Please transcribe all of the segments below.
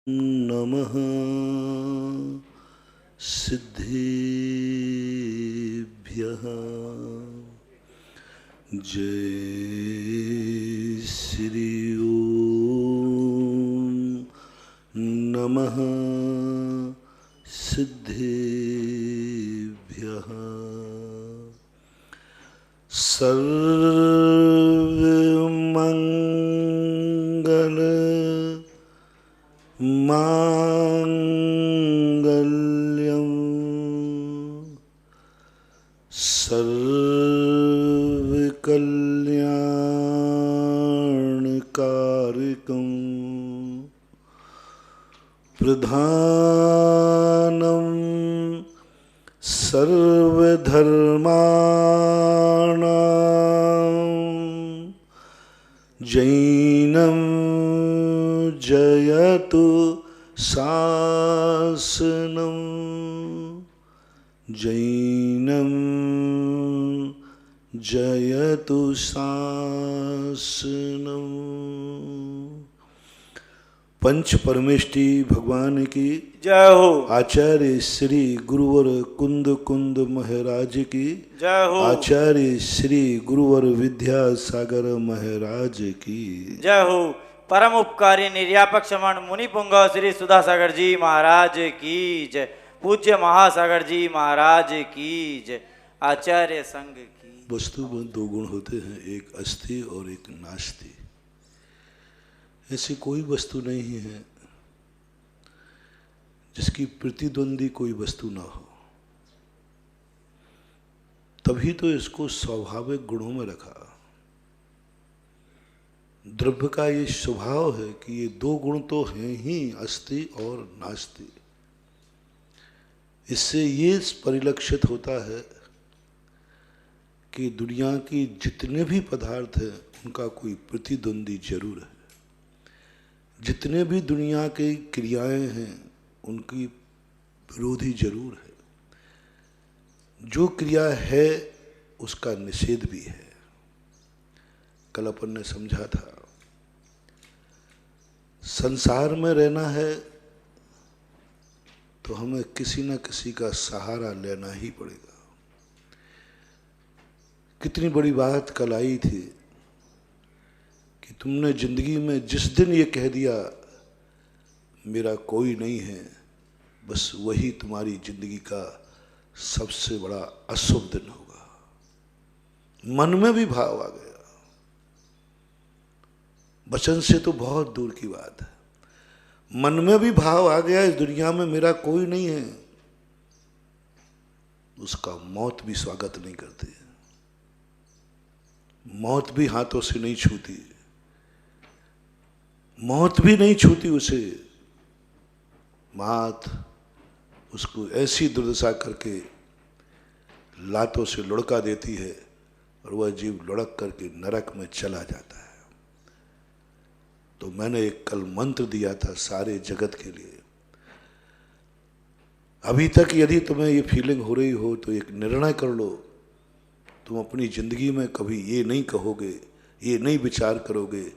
नमः सिद्धेभ्यः। जय श्री ओम नमः सिद्धेभ्यः। सर्वमंगल मांगल्यं सर्वकल्याणकारकं प्रधानं सर्वधर्माणां जैनं जयतु शासनं जैनं जयतु शासनं। पंच परमेष्टि भगवान की जय हो। आचार्य श्री गुरुवर कुंद कुंद महाराज की जय हो। आचार्य श्री गुरुवर विद्यासागर महाराज की जय हो। परम उपकारी निर्यापक क्षमण मुनि पुंगव श्री सुधासागर जी महाराज की जय। पूज्य महासागर जी महाराज की जय। आचार्य संघ की। वस्तु में दो गुण होते हैं, एक अस्थि और एक नास्ति। ऐसी कोई वस्तु नहीं है जिसकी प्रतिद्वंदी कोई वस्तु ना हो। तभी तो इसको स्वाभाविक गुणों में रखा। द्रव्य का ये स्वभाव है कि ये दो गुण तो हैं ही, अस्ति और नास्ति। इससे ये परिलक्षित होता है कि दुनिया की जितने भी पदार्थ हैं उनका कोई प्रतिद्वंदी जरूर है। जितने भी दुनिया की क्रियाएं हैं उनकी विरोधी जरूर है। जो क्रिया है उसका निषेध भी है। कल अपन ने समझा था, संसार में रहना है तो हमें किसी न किसी का सहारा लेना ही पड़ेगा। कितनी बड़ी बात कल आई थी कि तुमने जिंदगी में जिस दिन ये कह दिया मेरा कोई नहीं है, बस वही तुम्हारी जिंदगी का सबसे बड़ा अशुभ दिन होगा। मन में भी भाव आ गया। वचन से तो बहुत दूर की बात है, मन में भी भाव आ गया इस दुनिया में मेरा कोई नहीं है, उसका मौत भी स्वागत नहीं करती। मौत भी हाथों से नहीं छूती, मौत भी नहीं छूती उसे। मौत उसको ऐसी दुर्दशा करके लातों से लुढ़का देती है और वह जीव लुढ़क करके नरक में चला जाता है। तो मैंने एक कल मंत्र दिया था सारे जगत के लिए। अभी तक यदि तुम्हें ये फीलिंग हो रही हो तो एक निर्णय कर लो, तुम अपनी जिंदगी में कभी ये नहीं कहोगे, ये नहीं विचार करोगे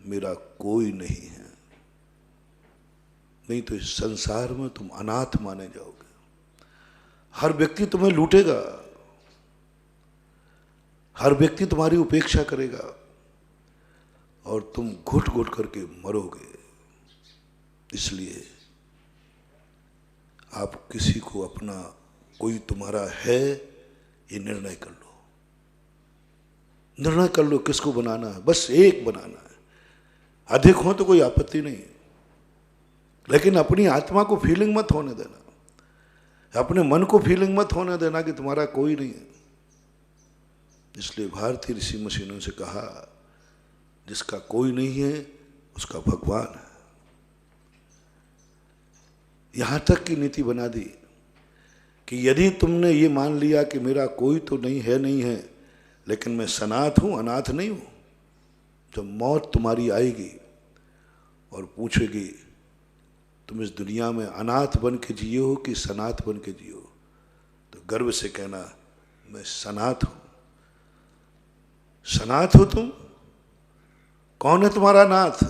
मेरा कोई नहीं है। नहीं तो इस संसार में तुम अनाथ माने जाओगे। हर व्यक्ति तुम्हें लूटेगा, हर व्यक्ति तुम्हारी उपेक्षा करेगा और तुम घुट घुट करके मरोगे। इसलिए आप किसी को अपना कोई तुम्हारा है ये निर्णय कर लो। निर्णय कर लो किसको बनाना है, बस एक बनाना है। अधिक हो तो कोई आपत्ति नहीं, लेकिन अपनी आत्मा को फीलिंग मत होने देना, अपने मन को फीलिंग मत होने देना कि तुम्हारा कोई नहीं है। इसलिए भारतीय ऋषि मुनियों से कहा जिसका कोई नहीं है उसका भगवान है। यहां तक की नीति बना दी कि यदि तुमने ये मान लिया कि मेरा कोई तो नहीं है, लेकिन मैं सनाथ हूं, अनाथ नहीं हूं, जब मौत तुम्हारी आएगी और पूछेगी तुम इस दुनिया में अनाथ बन के जिए हो कि सनाथ बन के जिए हो, तो गर्व से कहना मैं सनाथ हूं। सनाथ हो तुम? कौन है तुम्हारा नाथ?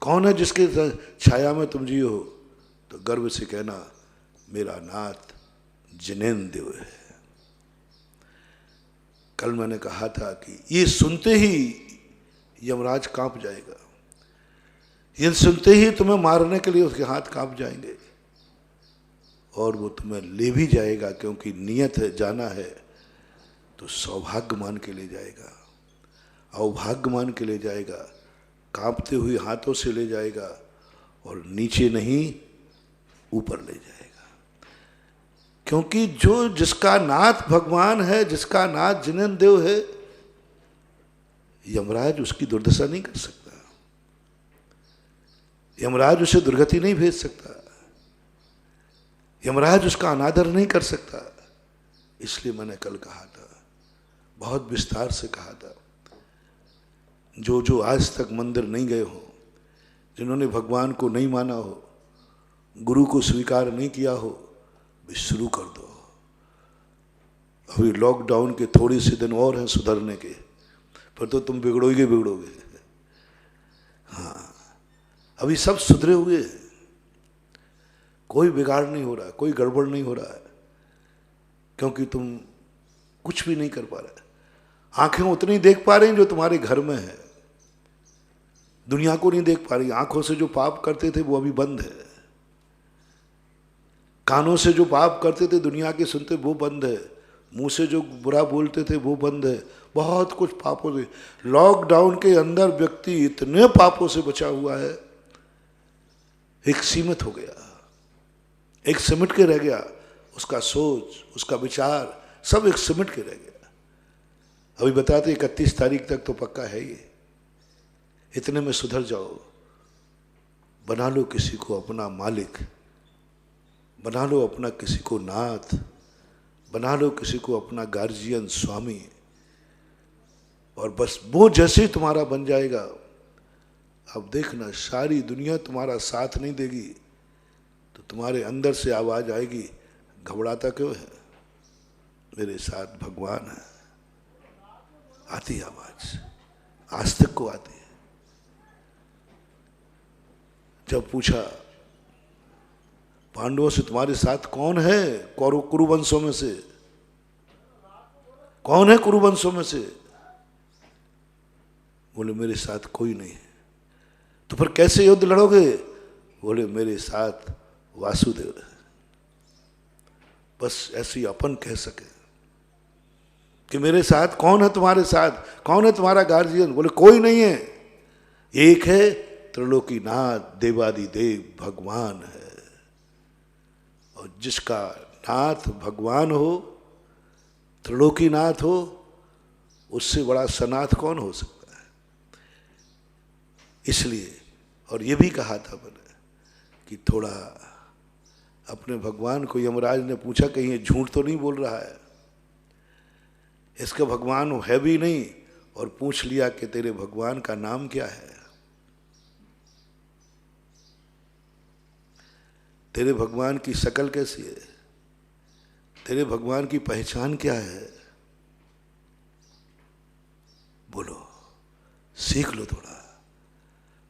कौन है जिसके छाया में तुम जियो? तो गर्व से कहना मेरा नाथ जिनेंद्र है। कल मैंने कहा था कि ये सुनते ही यमराज कांप जाएगा, ये सुनते ही तुम्हें मारने के लिए उसके हाथ कांप जाएंगे और वो तुम्हें ले भी जाएगा, क्योंकि नियत है जाना है तो सौभाग्य मान के ले जाएगा, अवभाग्य मान के ले जाएगा, कांपते हुए हाथों से ले जाएगा और नीचे नहीं ऊपर ले जाएगा। क्योंकि जो जिसका नाथ भगवान है, जिसका नाथ जिनेंद्र देव है, यमराज उसकी दुर्दशा नहीं कर सकता, यमराज उसे दुर्गति नहीं भेज सकता, यमराज उसका अनादर नहीं कर सकता। इसलिए मैंने कल कहा था, बहुत विस्तार से कहा था, जो जो आज तक मंदिर नहीं गए हो, जिन्होंने भगवान को नहीं माना हो, गुरु को स्वीकार नहीं किया हो, भी शुरू कर दो। अभी लॉकडाउन के थोड़े से दिन और हैं सुधरने के, फिर तो तुम बिगड़ोगे बिगड़ोगे। हाँ, अभी सब सुधरे हुए हैं, कोई बिगाड़ नहीं हो रहा, कोई गड़बड़ नहीं हो रहा है, क्योंकि तुम कुछ भी नहीं कर पा रहे। आंखें उतनी देख पा रही जो तुम्हारे घर में है, दुनिया को नहीं देख पा रही। आंखों से जो पाप करते थे वो अभी बंद है, कानों से जो पाप करते थे दुनिया के सुनते वो बंद है, मुंह से जो बुरा बोलते थे वो बंद है, बहुत कुछ पापों से। लॉकडाउन के अंदर व्यक्ति इतने पापों से बचा हुआ है, एक सीमित हो गया, एक सिमट के रह गया, उसका सोच, उसका विचार सब एक सिमट के रह गया। अभी बताते 31 तारीख तक तो पक्का है ये, इतने में सुधर जाओ, बना लो किसी को अपना मालिक, बना लो अपना किसी को नाथ, बना लो किसी को अपना गार्जियन स्वामी, और बस वो जैसे ही तुम्हारा बन जाएगा, अब देखना सारी दुनिया तुम्हारा साथ नहीं देगी तो तुम्हारे अंदर से आवाज आएगी, घबराता क्यों है, मेरे साथ भगवान है। आती आवाज, आज तक को आती है। जब पूछा पांडवों से तुम्हारे साथ कौन है, कुरुवंशों में से कौन है, कुरुवंशों में से? बोले मेरे साथ कोई नहीं है। तो फिर कैसे युद्ध लड़ोगे? बोले मेरे साथ वासुदेव है। बस ऐसे ही अपन कह सके कि मेरे साथ कौन है, तुम्हारे साथ कौन है तुम्हारा गार्जियन? बोले कोई नहीं है, एक है त्रिलोकीनाथ देवादिदेव भगवान है। और जिसका नाथ भगवान हो, त्रिलोकीनाथ हो, उससे बड़ा सनाथ कौन हो सकता है? इसलिए, और ये भी कहा था मैंने कि थोड़ा अपने भगवान को, यमराज ने पूछा कहीं ये झूठ तो नहीं बोल रहा है, इसका भगवान है भी नहीं, और पूछ लिया कि तेरे भगवान का नाम क्या है, तेरे भगवान की शक्ल कैसी है, तेरे भगवान की पहचान क्या है? बोलो, सीख लो, थोड़ा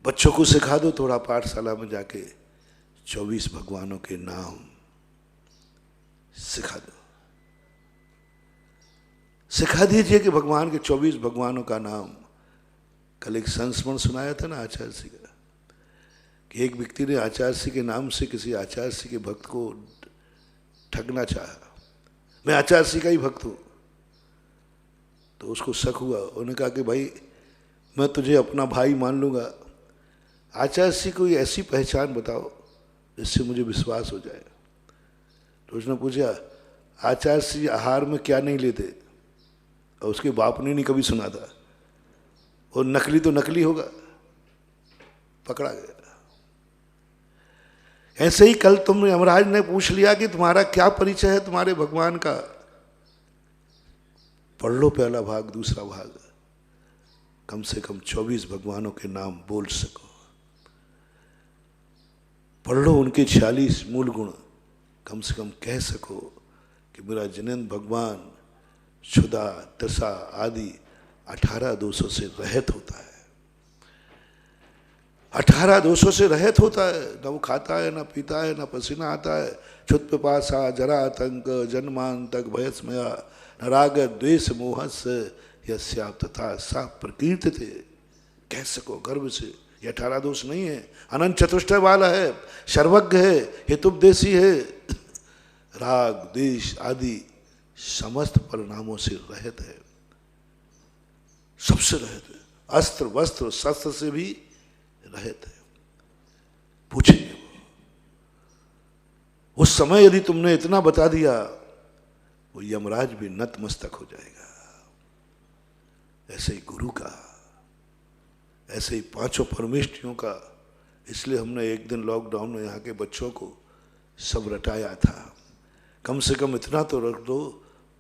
बच्चों को सिखा दो, थोड़ा पाठशाला में जाके 24 भगवानों के नाम सिखा दो, सिखा दीजिए कि भगवान के 24 भगवानों का नाम। कल एक संस्मरण सुनाया था ना आचार्य जी का, कि एक व्यक्ति ने आचार्य जी के नाम से किसी आचार्य जी के भक्त को ठगना चाहा। मैं आचार्य जी का ही भक्त हूँ। तो उसको शक हुआ, उन्होंने कहा कि भाई मैं तुझे अपना भाई मान लूँगा, आचार्य जी को ऐसी पहचान बताओ जिससे मुझे विश्वास हो जाए। तो उसने पूछा आचार्य जी आहार में क्या नहीं लेते? और उसके बाप ने नहीं कभी सुना था, और नकली तो नकली होगा, पकड़ा गया। ऐसे ही कल तुम यमराज ने पूछ लिया कि तुम्हारा क्या परिचय है तुम्हारे भगवान का। पढ़ लो पहला भाग, दूसरा भाग, कम से कम 24 भगवानों के नाम बोल सको। पढ़ लो उनके 46 मूल गुण, कम से कम कह सको कि मेरा जिनेंद्र भगवान क्षुधा, तृषा आदि 18 दोषों से रहित होता है। 18 दोषों से रहित होता है, न वो खाता है, न पीता है, न पसीना आता है। क्षुत् पिपासा जरा आतंक जन्मांतक भयस्मया न राग द्वेष मोहस्य यस्याप तथा सा प्रकीर्ति थे। कह सको गर्व से ये 18 दोष नहीं है, अनंत चतुष्टय वाला है, सर्वज्ञ है, हेतुपदेशी है, राग द्वेष आदि समस्त परिणामों से रहित है, सबसे रहित है, अस्त्र वस्त्र शस्त्र से भी रहित है। पूछेंगे वो उस समय यदि तुमने इतना बता दिया वो यमराज भी नतमस्तक हो जाएगा। ऐसे ही गुरु का, ऐसे ही पांचों परमेष्ठियों का। इसलिए हमने एक दिन लॉकडाउन में यहाँ के बच्चों को सब रटाया था, कम से कम इतना तो रख दो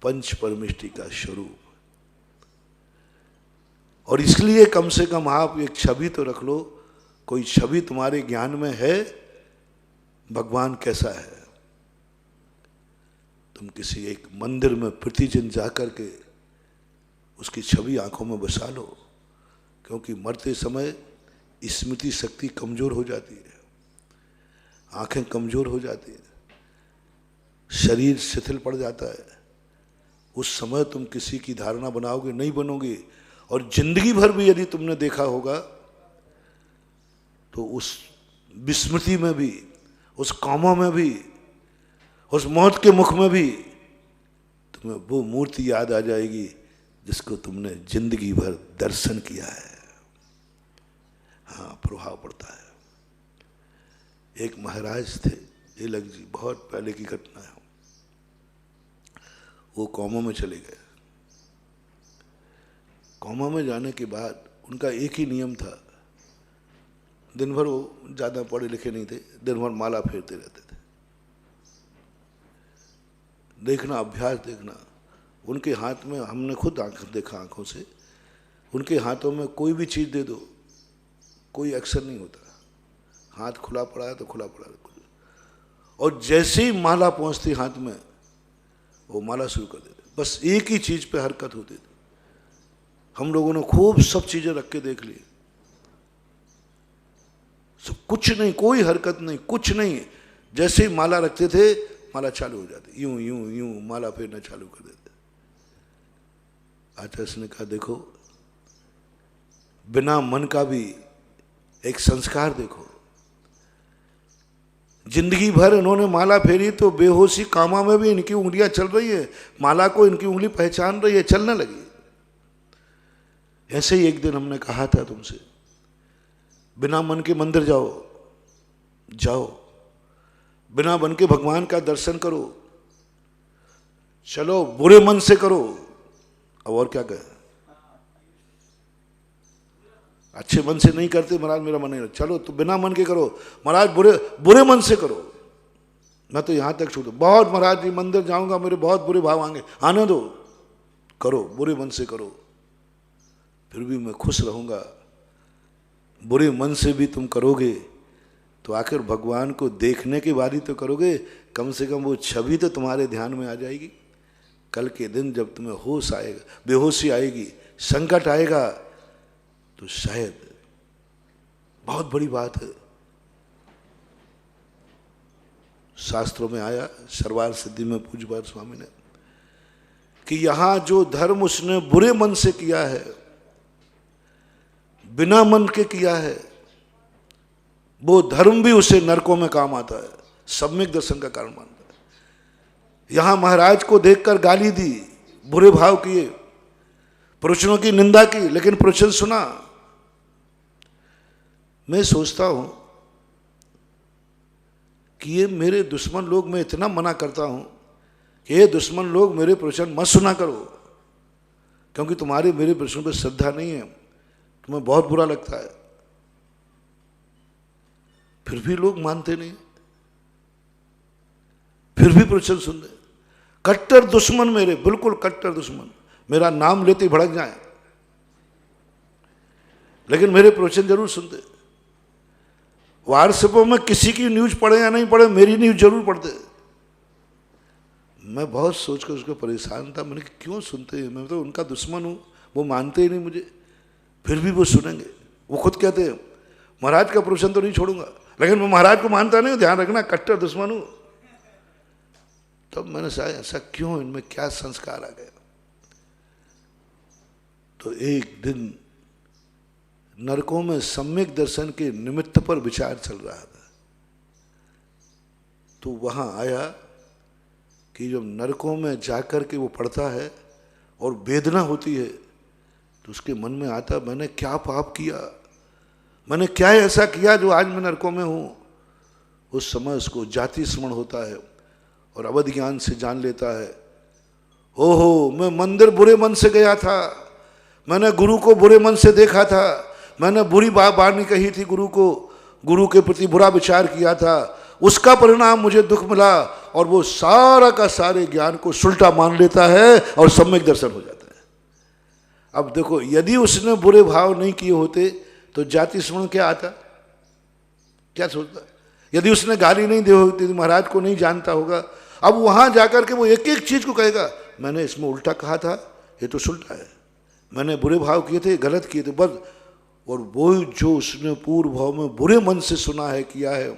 पंच परमेष्ठि का स्वरूप। और इसलिए कम से कम आप एक छवि तो रख लो, कोई छवि तुम्हारे ज्ञान में है भगवान कैसा है। तुम किसी एक मंदिर में प्रतिदिन जाकर के उसकी छवि आंखों में बसा लो, क्योंकि मरते समय स्मृति शक्ति कमजोर हो जाती है, आंखें कमजोर हो जाती है, शरीर शिथिल पड़ जाता है। उस समय तुम किसी की धारणा बनाओगे नहीं बनोगे। और जिंदगी भर भी यदि तुमने देखा होगा तो उस विस्मृति में भी, उस कामों में भी, उस मौत के मुख में भी तुम्हें वो मूर्ति याद आ जाएगी जिसको तुमने जिंदगी भर दर्शन किया है। हाँ, प्रभाव पड़ता है। एक महाराज थे तिलक जी, बहुत पहले की घटना है। वो कौमों में चले गए। कौमा में जाने के बाद उनका एक ही नियम था, दिन भर वो ज़्यादा पढ़े लिखे नहीं थे, दिन भर माला फेरते रहते थे। देखना, अभ्यास देखना, उनके हाथ में, हमने खुद देखा आंखों से, उनके हाथों में कोई भी चीज़ दे दो कोई एक्शन नहीं होता। हाथ खुला पड़ा है तो खुला पड़ा है, और जैसे ही माला पहुंचती हाथ में वो माला शुरू कर देते। बस एक ही चीज़ पे हरकत होती थी। हम लोगों ने खूब सब चीजें रख के देख ली, सब कुछ नहीं, कोई हरकत नहीं, कुछ नहीं। जैसे ही माला रखते थे माला चालू हो जाती, यूं यूं यूं माला फेरना चालू कर देते। आचार्य ने कहा देखो, बिना मन का भी एक संस्कार देखो। जिंदगी भर इन्होंने माला फेरी तो बेहोशी कामा में भी इनकी उंगलियां चल रही है, माला को इनकी उंगली पहचान रही है, चलने लगी। ऐसे ही एक दिन हमने कहा था तुमसे, बिना मन के मंदिर जाओ, जाओ, बिना मन के भगवान का दर्शन करो, चलो बुरे मन से करो। अब और क्या कहे, अच्छे मन से नहीं करते महाराज, मेरा मन नहीं, चलो तो बिना मन के करो महाराज, बुरे मन से करो। मैं तो यहां तक छूट, बहुत महाराज जी मंदिर जाऊंगा, मेरे बहुत बुरे भाव आएंगे, आने दो, करो, बुरे मन से करो, फिर भी मैं खुश रहूंगा। बुरे मन से भी तुम करोगे तो आखिर भगवान को देखने के बाद ही तो करोगे, कम से कम वो छवि तो तुम्हारे ध्यान में आ जाएगी। कल के दिन जब तुम्हें होश आएगा, बेहोशी आएगी, संकट आएगा, तो शायद बहुत बड़ी बात है। शास्त्रों में आया, सरवार सिद्धि में पूज्यपाद स्वामी ने, कि यहां जो धर्म उसने बुरे मन से किया है, बिना मन के किया है, वो धर्म भी उसे नरकों में काम आता है, सम्यक दर्शन का कारण मानता है। यहां महाराज को देखकर गाली दी, बुरे भाव किए, पुरुषों की निंदा की, लेकिन पुरुषन सुना। मैं सोचता हूं कि ये मेरे दुश्मन लोग, मैं इतना मना करता हूं कि ये दुश्मन लोग मेरे प्रवचन मत सुना करो, क्योंकि तुम्हारे मेरे प्रवचन पर श्रद्धा नहीं है, तुम्हें बहुत बुरा लगता है। फिर भी लोग मानते नहीं, फिर भी प्रवचन सुनते। कट्टर दुश्मन मेरे, बिल्कुल कट्टर दुश्मन, मेरा नाम लेते भड़क जाए, लेकिन मेरे प्रवचन जरूर सुनते। व्हाट्सएपों में किसी की न्यूज पढ़े या नहीं पढ़े, मेरी न्यूज जरूर पढ़ते। मैं बहुत सोचकर उसको परेशान था, मैंने क्यों सुनते हैं, मैं तो उनका दुश्मन हूं, वो मानते ही नहीं मुझे, फिर भी वो सुनेंगे। वो खुद कहते हैं महाराज का प्रवचन तो नहीं छोड़ूंगा, लेकिन मैं महाराज को मानता नहीं, ध्यान रखना, कट्टर दुश्मन हूं। तब मैंने सोचा ऐसा क्यों, इनमें क्या संस्कार आ गया। तो एक दिन नरकों में सम्यक दर्शन के निमित्त पर विचार चल रहा था, तो वहां आया कि जब नरकों में जाकर के वो पढ़ता है और वेदना होती है, तो उसके मन में आता मैंने क्या पाप किया, मैंने क्या ऐसा किया जो आज मैं नरकों में हूं। उस समय उसको जाति स्मरण होता है और अवध ज्ञान से जान लेता है, ओहो मैं मंदिर बुरे मन से गया था, मैंने गुरु को बुरे मन से देखा था, मैंने बुरी वाणी कही थी गुरु को, गुरु के प्रति बुरा विचार किया था, उसका परिणाम मुझे दुख मिला। और वो सारा का सारे ज्ञान को सुलटा मान लेता है और सम्यक दर्शन हो जाता है। अब देखो, यदि उसने बुरे भाव नहीं किए होते तो जाति स्मरण क्या आता, क्या सोचता। यदि उसने गाली नहीं दी होती, महाराज को नहीं जानता होगा, अब वहां जाकर के वो एक एक चीज को कहेगा मैंने इसमें उल्टा कहा था, ये तो सुलटा है, मैंने बुरे भाव किए थे, गलत किए थे, बस। और वो जो उसने पूर्व भाव में बुरे मन से सुना है, किया है,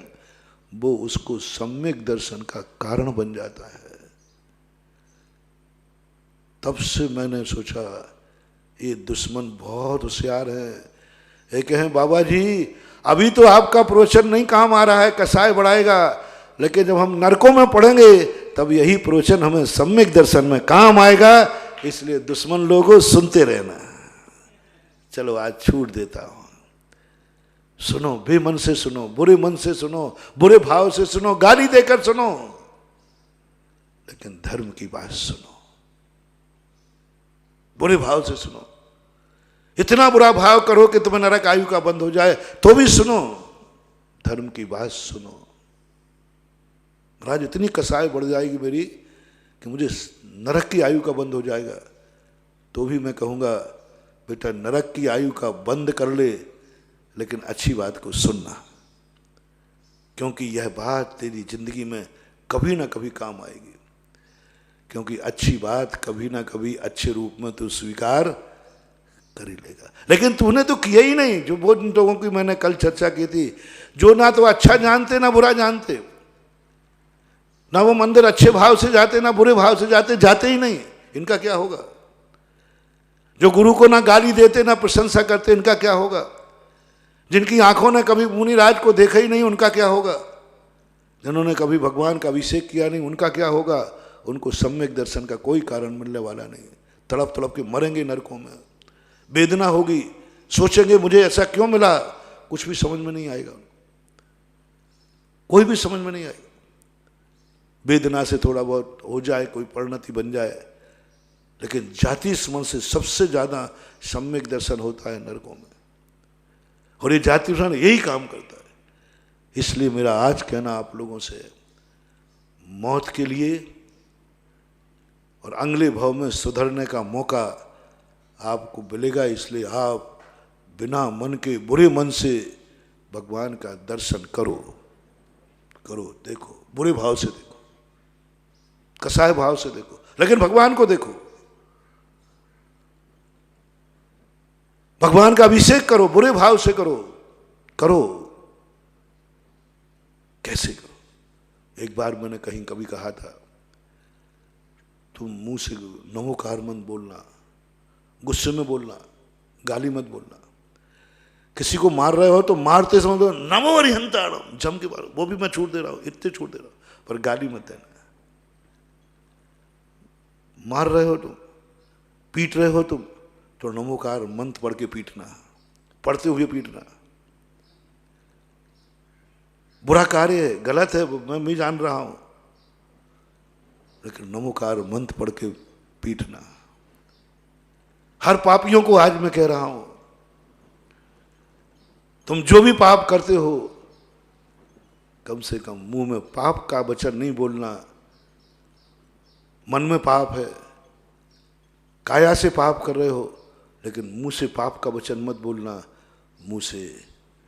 वो उसको सम्यक दर्शन का कारण बन जाता है। तब से मैंने सोचा ये दुश्मन बहुत होशियार है। ये कहें बाबा जी अभी तो आपका प्रवचन नहीं काम आ रहा है, कसाय बढ़ाएगा, लेकिन जब हम नरकों में पढ़ेंगे तब यही प्रवचन हमें सम्यक दर्शन में काम आएगा, इसलिए दुश्मन लोगों सुनते रहना। चलो आज छूट देता हूं, सुनो, बेमन से सुनो, बुरे मन से सुनो, बुरे भाव से सुनो, गाली देकर सुनो, लेकिन धर्म की बात सुनो, बुरे भाव से सुनो। इतना बुरा भाव करो कि तुम्हें नरक आयु का बंद हो जाए तो भी सुनो, धर्म की बात सुनो। महाराज इतनी कसाई बढ़ जाएगी मेरी कि मुझे नरक की आयु का बंद हो जाएगा, तो भी मैं कहूंगा बेटा नरक की आयु का बंद कर ले, लेकिन अच्छी बात को सुनना, क्योंकि यह बात तेरी जिंदगी में कभी ना कभी काम आएगी। क्योंकि अच्छी बात कभी ना कभी अच्छे रूप में तू स्वीकार कर ही लेगा, लेकिन तूने तो किया ही नहीं। जो वो लोगों की मैंने कल चर्चा की थी, जो ना तो अच्छा जानते ना बुरा जानते, ना वो मंदिर अच्छे भाव से जाते ना बुरे भाव से जाते, जाते ही नहीं, इनका क्या होगा। जो गुरु को ना गाली देते ना प्रशंसा करते, इनका क्या होगा। जिनकी आंखों ने कभी मुनि राज को देखा ही नहीं, उनका क्या होगा। जिन्होंने कभी भगवान का अभिषेक किया नहीं, उनका क्या होगा। उनको सम्यक दर्शन का कोई कारण मिलने वाला नहीं। तड़प तड़प के मरेंगे नरकों में, वेदना होगी, सोचेंगे मुझे ऐसा क्यों मिला, कुछ भी समझ में नहीं आएगा, कोई भी समझ में नहीं आएगा। वेदना से थोड़ा बहुत हो जाए, कोई परिणति बन जाए, लेकिन जाति स्मरण से सबसे ज्यादा सम्यक दर्शन होता है नरकों में, और ये जाति स्मरण यही काम करता है। इसलिए मेरा आज कहना आप लोगों से, मौत के लिए और अगले भाव में सुधरने का मौका आपको मिलेगा, इसलिए आप बिना मन के बुरे मन से भगवान का दर्शन करो, देखो, बुरे भाव से देखो, कसाय भाव से देखो, लेकिन भगवान को देखो। भगवान का अभिषेक करो, बुरे भाव से करो। कैसे करो। एक बार मैंने कहीं कभी कहा था, तुम मुंह से नमोकार मत बोलना, गुस्से में बोलना, गाली मत बोलना। किसी को मार रहे हो तो मारते समय तो नमो हरिहंताणम जम के मारो, वो भी मैं छूट दे रहा हूं, इतने छूट दे रहा हूं, पर गाली मत देना। मार रहे हो तुम, पीट रहे हो तुम, तो नमोकार मंत्र पढ़ के पीटना, पढ़ते हुए पीटना। बुरा कार्य है, गलत है, मैं भी जान रहा हूं, लेकिन नमोकार मंत्र पढ़ के पीटना। हर पापियों को आज मैं कह रहा हूं, तुम जो भी पाप करते हो, कम से कम मुंह में पाप का वचन नहीं बोलना। मन में पाप है, काया से पाप कर रहे हो, लेकिन मुंह से पाप का वचन मत बोलना, मुंह से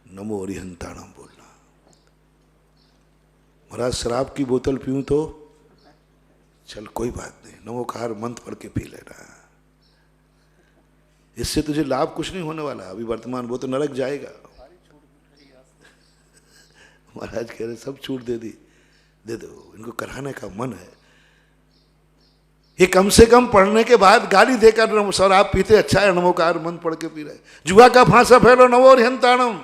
नमो हरिहंताणम बोलना। महाराज शराब की बोतल पीऊं तो चल कोई बात नहीं, नमोकार मंत्र पढ़ के पी लेना, इससे तुझे लाभ कुछ नहीं होने वाला। अभी वर्तमान वो तो नरक जाएगा। महाराज कह रहे सब छूट दे दी, दे दो, इनको कराने का मन है। ये कम से कम पढ़ने के बाद गाली देकर सर आप पीते अच्छा है, नमोकार मंत्र पढ़ के पी रहे, जुआ का फांसा फैलो नमो रिहंताणम,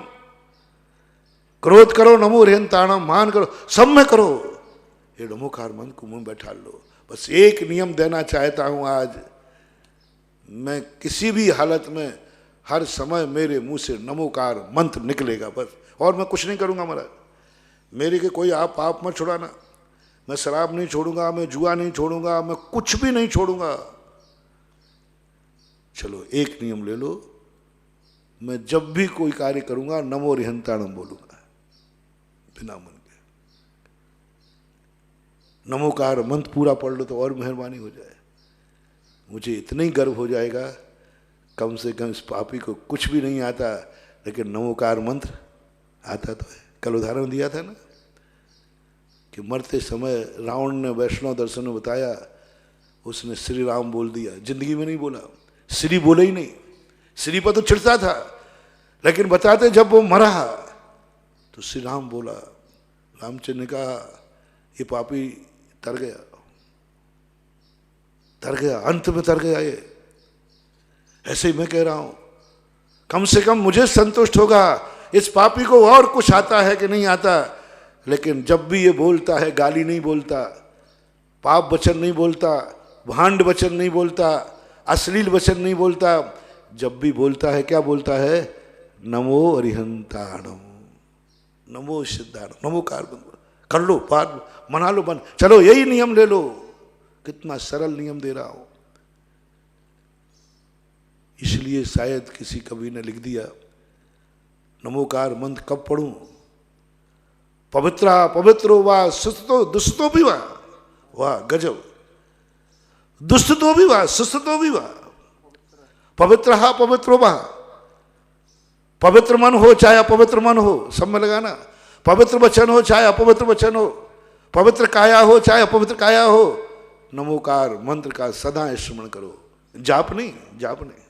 क्रोध करो नमो रिहंताणम, मान करो, सब में करो, ये नमोकार मंत्र को मुंह बैठा लो। बस एक नियम देना चाहता हूं आज, मैं किसी भी हालत में हर समय मेरे मुंह से नमोकार मंत्र निकलेगा बस, और मैं कुछ नहीं करूंगा महाराज। मेरे के कोई आप पाप मत छुड़ाना, मैं शराब नहीं छोड़ूंगा, मैं जुआ नहीं छोड़ूंगा, मैं कुछ भी नहीं छोड़ूंगा। चलो एक नियम ले लो, मैं जब भी कोई कार्य करूंगा नमो रिहंताणम बोलूंगा बिना मन के। नमोकार मंत्र पूरा पढ़ लो तो और मेहरबानी हो जाए। मुझे इतना ही गर्व हो जाएगा, कम से कम इस पापी को कुछ भी नहीं आता लेकिन नमोकार मंत्र आता तो है। कल उदाहरण दिया था ना कि मरते समय रावण ने वैष्णव दर्शन में बताया, उसने श्री राम बोल दिया, जिंदगी में नहीं बोला, श्री बोले ही नहीं। श्री पर तो चिढ़ता था लेकिन बताते जब वो मरा तो श्री राम बोला। रामचंद्र ने कहा ये पापी तर गया, तर गया, अंत में तर गया ये। ऐसे ही मैं कह रहा हूं, कम से कम मुझे संतुष्ट होगा इस पापी को और कुछ आता है कि नहीं आता, लेकिन जब भी ये बोलता है गाली नहीं बोलता, पाप वचन नहीं बोलता, भांड वचन नहीं बोलता, अश्लील वचन नहीं बोलता, जब भी बोलता है क्या बोलता है, नमो अरिहंताणम, नमो सिद्धाणम, नमोकार कर लो, पार मना लो, बन चलो यही नियम ले लो। कितना सरल नियम दे रहा हूं। इसलिए शायद किसी कवि ने लिख दिया, नमोकार मंत्र कब पढ़ूं, पवित्रा पवित्रो वाह सुस्तो दुस्तो भी वाह, वाह गजब, दुस्तो भी वाह सुस्तो भी वाह, पवित्र पवित्रो वाह, पवित्र मन हो चाहे अपवित्र मन हो, सब में लगाना, पवित्र वचन हो चाहे अपवित्र वचन हो, पवित्र काया हो चाहे अपवित्र काया हो, नमोकार मंत्र का सदा स्मरण करो। जाप नहीं, जाप नहीं,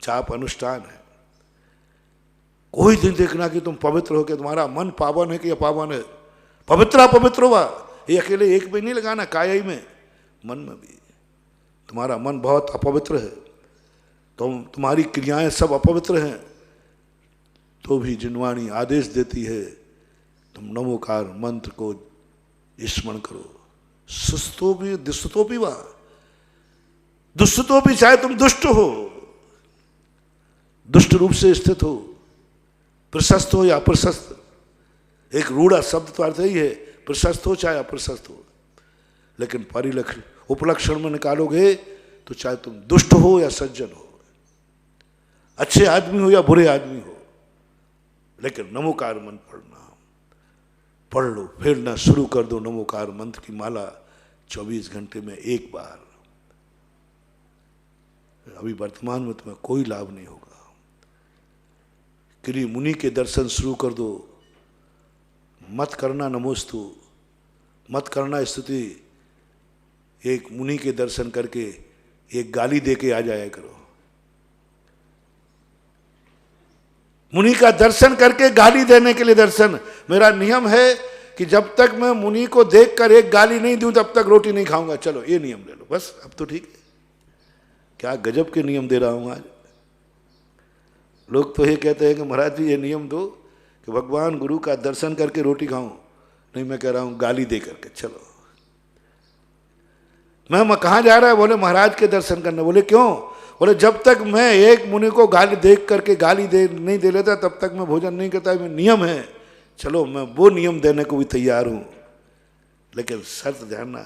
जाप अनुष्ठान है। कोई दिन देखना कि तुम पवित्र हो के तुम्हारा मन पावन है कि अपावन है, पवित्र पवित्र हुआ, ये अकेले एक में नहीं लगाना, काया में, मन में भी। तुम्हारा मन बहुत अपवित्र है, तुम्हारी क्रियाएं सब अपवित्र हैं, तो भी जिनवाणी आदेश देती है तुम नमोकार मंत्र को स्मरण करो। सुस्तो भी दुस्तो भी वाह, दुस्तो भी, चाहे तुम दुष्ट हो, दुष्ट रूप से स्थित हो, प्रशस्त हो या अप्रशस्त, एक रूढ़ा शब्द तो अर्थ ही है, प्रशस्त हो चाहे अप्रशस्त हो, लेकिन परिलक्षण उपलक्षण में निकालोगे तो चाहे तुम दुष्ट हो या सज्जन हो, अच्छे आदमी हो या बुरे आदमी हो, लेकिन नमोकार मंत्र पढ़ना, पढ़ लो, फेरना शुरू कर दो नमोकार मंत्र की माला 24 घंटे में एक बार। अभी वर्तमान में तुम्हें कोई लाभ नहीं होगा। किरी मुनि के दर्शन शुरू कर दो, मत करना नमोस्तु, मत करना स्तुति, एक मुनि के दर्शन करके एक गाली दे के आ जाया करो। मुनि का दर्शन करके गाली देने के लिए दर्शन, मेरा नियम है कि जब तक मैं मुनि को देखकर एक गाली नहीं दूं तब तक रोटी नहीं खाऊंगा। चलो ये नियम ले लो बस, अब तो ठीक है। क्या गजब के नियम दे रहा हूं आज। लोग तो ये कहते हैं कि महाराज जी ये नियम दो कि भगवान गुरु का दर्शन करके रोटी खाऊं, नहीं मैं कह रहा हूं गाली दे करके। चलो मैं कहाँ जा रहा है, बोले महाराज के दर्शन करने। बोले क्यों? बोले जब तक मैं एक मुनि को गाली देख करके गाली दे नहीं दे लेता तब तक मैं भोजन नहीं करता, मैं नियम है। चलो मैं वो नियम देने को भी तैयार हूं, लेकिन शर्त जानना,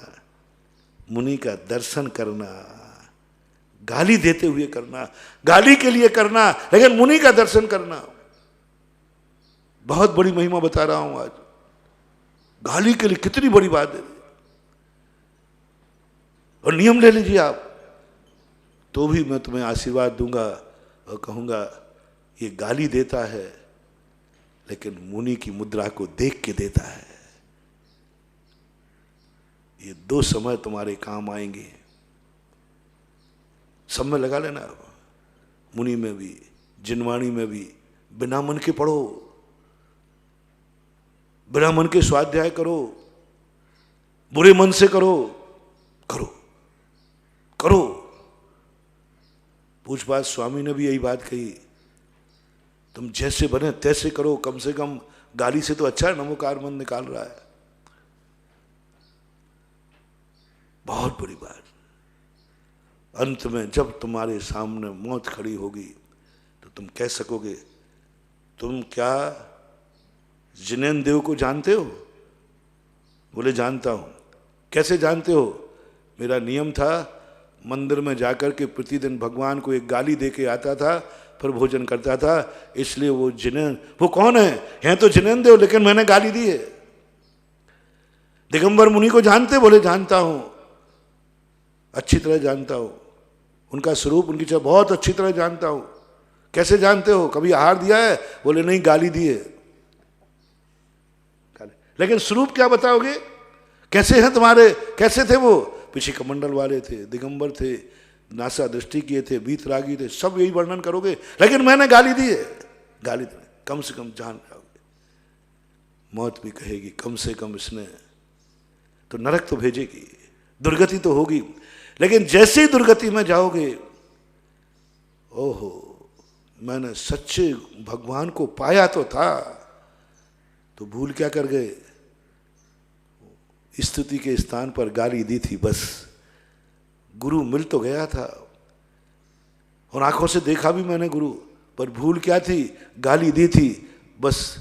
मुनि का दर्शन करना, गाली देते हुए करना, गाली के लिए करना, लेकिन मुनि का दर्शन करना। बहुत बड़ी महिमा बता रहा हूं आज। गाली के लिए कितनी बड़ी बात है। और नियम ले लीजिए आप, तो भी मैं तुम्हें आशीर्वाद दूंगा और कहूंगा ये गाली देता है लेकिन मुनि की मुद्रा को देख के देता है। ये दो समय तुम्हारे काम आएंगे। सब में लगा लेना, मुनि में भी, जिनवाणी में भी, बिना मन के पढ़ो। बिना मन के स्वाध्याय करो, बुरे मन से करो, करो करो। पूज्यपाद स्वामी ने भी यही बात कही, तुम जैसे बने तैसे करो, कम से कम गाली से तो अच्छा है नमोकार मन निकाल रहा है। बहुत बड़ी बात। अंत में जब तुम्हारे सामने मौत खड़ी होगी तो तुम कह सकोगे, तुम क्या जिनेन्द्र देव को जानते हो? बोले जानता हूं। कैसे जानते हो? मेरा नियम था, मंदिर में जाकर के प्रतिदिन भगवान को एक गाली दे के आता था, फिर भोजन करता था, इसलिए वो जिनेन्द्र। वो कौन है? हैं तो जिनेन्द्र देव, लेकिन मैंने गाली दी है। दिगंबर मुनि को जानते? बोले जानता हूं, अच्छी तरह जानता हूं, उनका स्वरूप उनकी चाह बहुत अच्छी तरह जानता हूं। कैसे जानते हो? कभी आहार दिया है? बोले नहीं, गाली दी है। लेकिन स्वरूप क्या बताओगे? कैसे हैं तुम्हारे? कैसे थे वो? पीछे कमंडल वाले थे, दिगंबर थे, नासा दृष्टि किए थे, वीतरागी थे, सब यही वर्णन करोगे, लेकिन मैंने गाली दी है। गाली दी, कम से कम जान जाओगे। मौत भी कहेगी कम से कम इसने तो नरक तो भेजेगी, दुर्गति तो होगी, लेकिन जैसे ही दुर्गति में जाओगे, ओहो मैंने सच्चे भगवान को पाया तो था, तो भूल क्या कर गए? स्तुति के स्थान पर गाली दी थी। बस गुरु मिल तो गया था और आंखों से देखा भी मैंने गुरु, पर भूल क्या थी? गाली दी थी। बस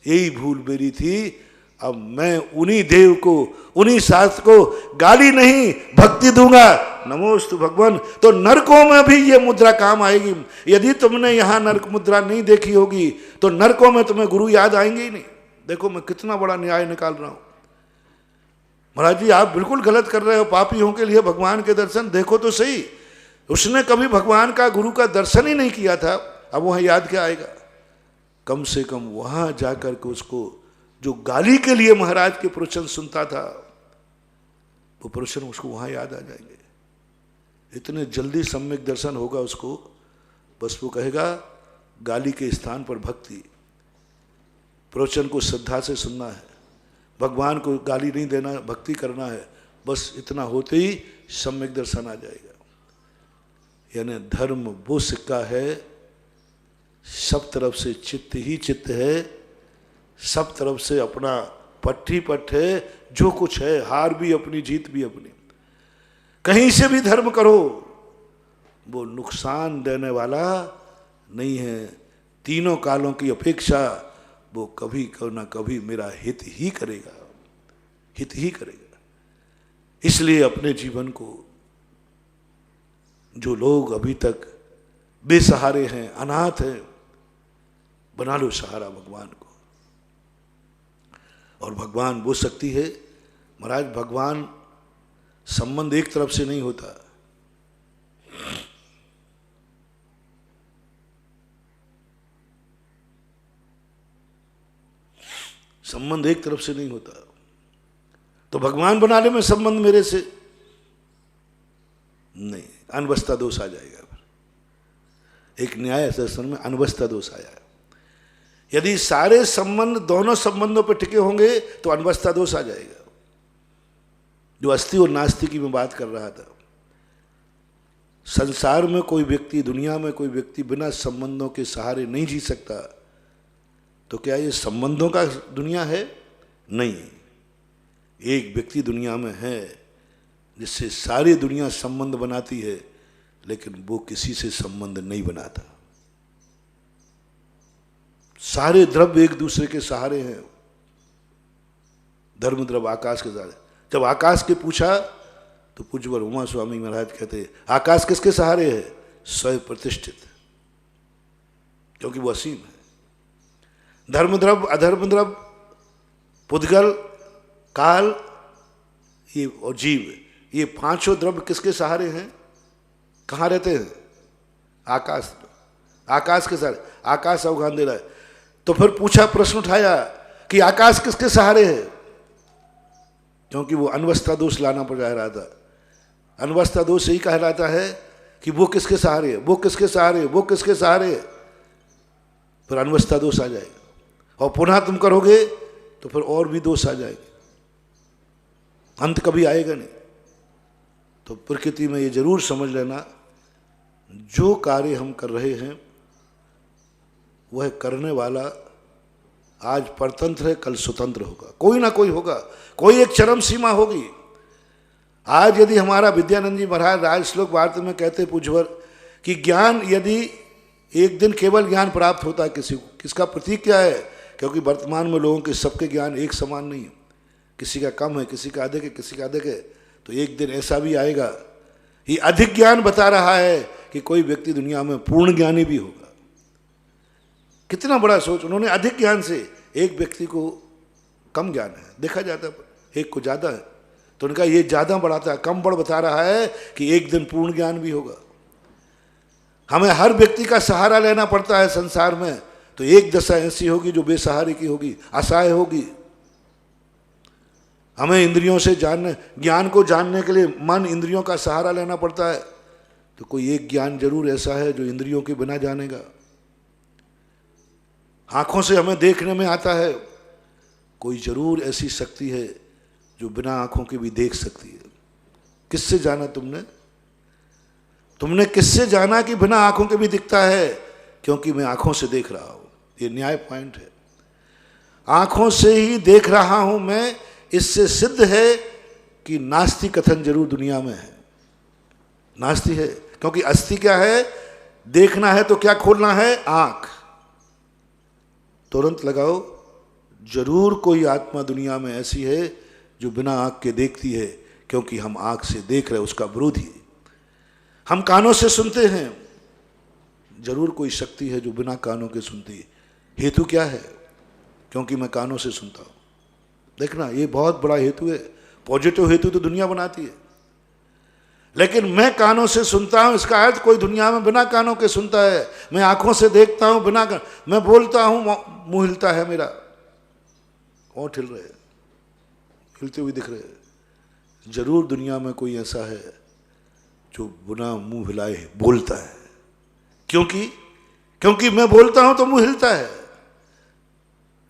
यही भूल मेरी थी। अब मैं उन्हीं देव को, उन्हीं शास्त्र को गाली नहीं भक्ति दूंगा। नमोस्तु भगवान। तो नरकों में भी ये मुद्रा काम आएगी। यदि तुमने यहां नरक मुद्रा नहीं देखी होगी तो नरकों में तुम्हें गुरु याद आएंगे ही नहीं। देखो मैं कितना बड़ा न्याय निकाल रहा हूं। महाराज जी आप बिल्कुल गलत कर रहे हो, पापियों के लिए भगवान के दर्शन देखो तो सही। उसने कभी भगवान का, गुरु का दर्शन ही नहीं किया था, अब वहां याद क्या आएगा? कम से कम वहां जाकर के उसको, जो गाली के लिए महाराज के प्रवचन सुनता था, वो प्रवचन उसको वहां याद आ जाएंगे। इतने जल्दी सम्यक दर्शन होगा उसको। बस वो कहेगा गाली के स्थान पर भक्ति, प्रवचन को श्रद्धा से सुनना है, भगवान को गाली नहीं देना, भक्ति करना है। बस इतना होते ही सम्यक दर्शन आ जाएगा। यानी धर्म वो सिक्का है, सब तरफ से चित्त ही चित्त है, सब तरफ से अपना पट्टी पट है, जो कुछ है, हार भी अपनी जीत भी अपनी। कहीं से भी धर्म करो वो नुकसान देने वाला नहीं है। तीनों कालों की अपेक्षा वो कभी ना कभी मेरा हित ही करेगा, हित ही करेगा। इसलिए अपने जीवन को, जो लोग अभी तक बेसहारे हैं, अनाथ हैं, बना लो सहारा भगवान को। और भगवान वो शक्ति है महाराज, भगवान संबंध एक तरफ से नहीं होता। संबंध एक तरफ से नहीं होता। तो भगवान बना ले में संबंध मेरे से नहीं, अनवस्था दोष आ जाएगा। एक न्याय दर्शन में अनवस्था दोष आया। यदि सारे संबंध दोनों संबंधों पर टिके होंगे तो अनवस्था दोष आ जाएगा। जो अस्थि और नास्ति की मैं बात कर रहा था, संसार में कोई व्यक्ति, दुनिया में कोई व्यक्ति बिना संबंधों के सहारे नहीं जी सकता। तो क्या ये संबंधों का दुनिया है? नहीं। एक व्यक्ति दुनिया में है जिससे सारी दुनिया संबंध बनाती है, लेकिन वो किसी से संबंध नहीं बनाता। सारे द्रव्य एक दूसरे के सहारे हैं। धर्म द्रव्य आकाश के सहारे। जब आकाश के पूछा तो पूज्यवर उमा स्वामी महाराज कहते हैं, आकाश किसके सहारे है? स्वयं प्रतिष्ठित, क्योंकि वो असीम है। धर्म द्रव्य, अधर्म द्रव्य, पुद्गल, काल, ये और जीव, ये पांचों द्रव्य किसके सहारे हैं? कहाँ रहते हैं? आकाश। आकाश के सहारे। आकाश अवगान दे रहा है। तो फिर पूछा, प्रश्न उठाया कि आकाश किसके सहारे है? क्योंकि वो अनवस्था दोष लाना पड़ जा रहा था। अनवस्था दोष यही कहलाता है कि वो किसके सहारे है, वो किसके सहारे है, वो किसके सहारे है, फिर अनवस्था दोष आ जाएगा। और पुनः तुम करोगे तो फिर और भी दोष आ जाएंगे, अंत कभी आएगा नहीं। तो प्रकृति में ये जरूर समझ लेना, जो कार्य हम कर रहे हैं वह करने वाला आज परतंत्र है, कल स्वतंत्र होगा, कोई ना कोई होगा, कोई एक चरम सीमा होगी। आज यदि हमारा विद्यानंद जी महाराज राज श्लोक वार्ता में कहते पूज्यवर कि ज्ञान यदि एक दिन केवल ज्ञान प्राप्त होता है किसी को, किसका प्रतीक क्या है? क्योंकि वर्तमान में लोगों के सबके ज्ञान एक समान नहीं है, किसी का कम है, किसी का अधिक है, किसी का अधिक है। तो एक दिन ऐसा भी आएगा, ये अधिक ज्ञान बता रहा है कि कोई व्यक्ति दुनिया में पूर्ण ज्ञानी भी होगा। कितना बड़ा सोच, उन्होंने अधिक ज्ञान से एक व्यक्ति को कम ज्ञान है देखा जाता है, एक को ज़्यादा है, तो उनका ये ज़्यादा बढ़ाता है, कम बढ़ बता रहा है कि एक दिन पूर्ण ज्ञान भी होगा। हमें हर व्यक्ति का सहारा लेना पड़ता है संसार में, तो एक दशा ऐसी होगी जो बेसहारे की होगी, असहाय होगी। हमें इंद्रियों से जानने, ज्ञान को जानने के लिए मन इंद्रियों का सहारा लेना पड़ता है, तो कोई एक ज्ञान जरूर ऐसा है जो इंद्रियों के बिना जानेगा। आंखों से हमें देखने में आता है, कोई जरूर ऐसी शक्ति है जो बिना आंखों के भी देख सकती है। किससे जाना तुमने? तुमने किससे जाना कि बिना आंखों के भी दिखता है? क्योंकि मैं आंखों से देख रहा हूं। ये न्याय पॉइंट है, आंखों से ही देख रहा हूं मैं। इससे सिद्ध है कि नास्ति कथन जरूर दुनिया में है, नास्ति है। क्योंकि अस्थि क्या है? देखना है तो क्या खोलना है? आंख। तुरंत लगाओ, जरूर कोई आत्मा दुनिया में ऐसी है जो बिना आंख के देखती है, क्योंकि हम आंख से देख रहे हैं उसका विरोधी। हम कानों से सुनते हैं, जरूर कोई शक्ति है जो बिना कानों के सुनती है। हेतु क्या है? क्योंकि मैं कानों से सुनता हूं। देखना, ये बहुत बड़ा हेतु है। पॉजिटिव हेतु तो दुनिया बनाती है, लेकिन मैं कानों से सुनता हूं, इसका अर्थ कोई दुनिया में बिना कानों के सुनता है। मैं आंखों से देखता हूं, मैं बोलता हूं, मुंह हिलता है मेरा, होंठ हिल रहे हैं, हिलते हुए दिख रहे हैं। जरूर दुनिया में कोई ऐसा है जो बिना मुंह हिलाए बोलता है। क्योंकि मैं बोलता हूं तो मुंह हिलता है।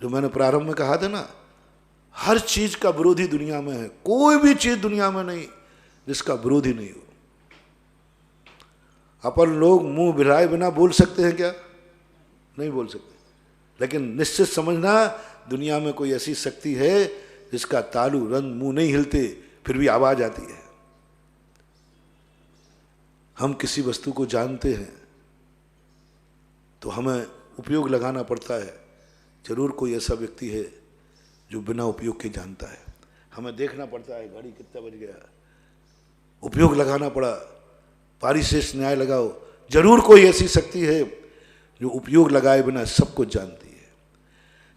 जो मैंने प्रारंभ में कहा था ना, हर चीज का विरोधी दुनिया में है। कोई भी चीज दुनिया में नहीं जिसका विरोधी नहीं हो। अपन लोग मुंह हिलाए बिना बोल सकते हैं क्या? नहीं बोल सकते। लेकिन निश्चित समझना, दुनिया में कोई ऐसी शक्ति है जिसका तालु रंग मुंह नहीं हिलते फिर भी आवाज आती है। हम किसी वस्तु को जानते हैं तो हमें उपयोग लगाना पड़ता है। जरूर कोई ऐसा व्यक्ति है जो बिना उपयोग के जानता है। हमें देखना पड़ता है घड़ी कितना बज गया, उपयोग लगाना पड़ा, पारिशेष न्याय लगाओ। जरूर कोई ऐसी शक्ति है जो उपयोग लगाए बिना सब कुछ जानती है।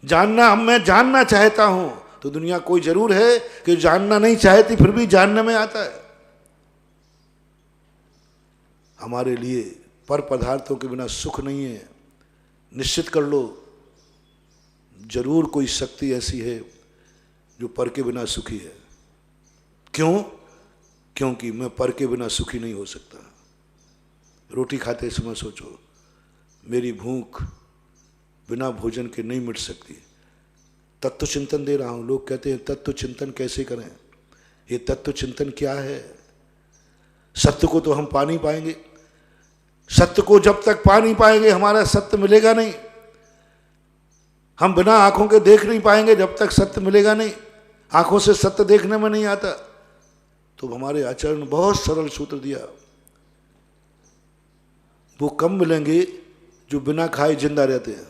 जानना, मैं जानना चाहता हूं तो दुनिया कोई जरूर है कि जानना नहीं चाहती फिर भी जानने में आता है। हमारे लिए पर पदार्थों के बिना सुख नहीं है, निश्चित कर लो। जरूर कोई शक्ति ऐसी है जो पर के बिना सुखी है। क्यों? क्योंकि मैं पर के बिना सुखी नहीं हो सकता। रोटी खाते समय सोचो, मेरी भूख बिना भोजन के नहीं मिट सकती। तत्व चिंतन दे रहा हूं। लोग कहते हैं तत्व चिंतन कैसे करें? ये तत्व चिंतन क्या है? सत्य को तो हम पा नहीं पाएंगे। सत्य को जब तक पा नहीं पाएंगे हमारा सत्य मिलेगा नहीं। हम बिना आंखों के देख नहीं पाएंगे जब तक सत्य मिलेगा नहीं। आंखों से सत्य देखने में नहीं आता। तो हमारे आचार्य ने बहुत सरल सूत्र दिया, वो कम मिलेंगे जो बिना खाए जिंदा रहते हैं।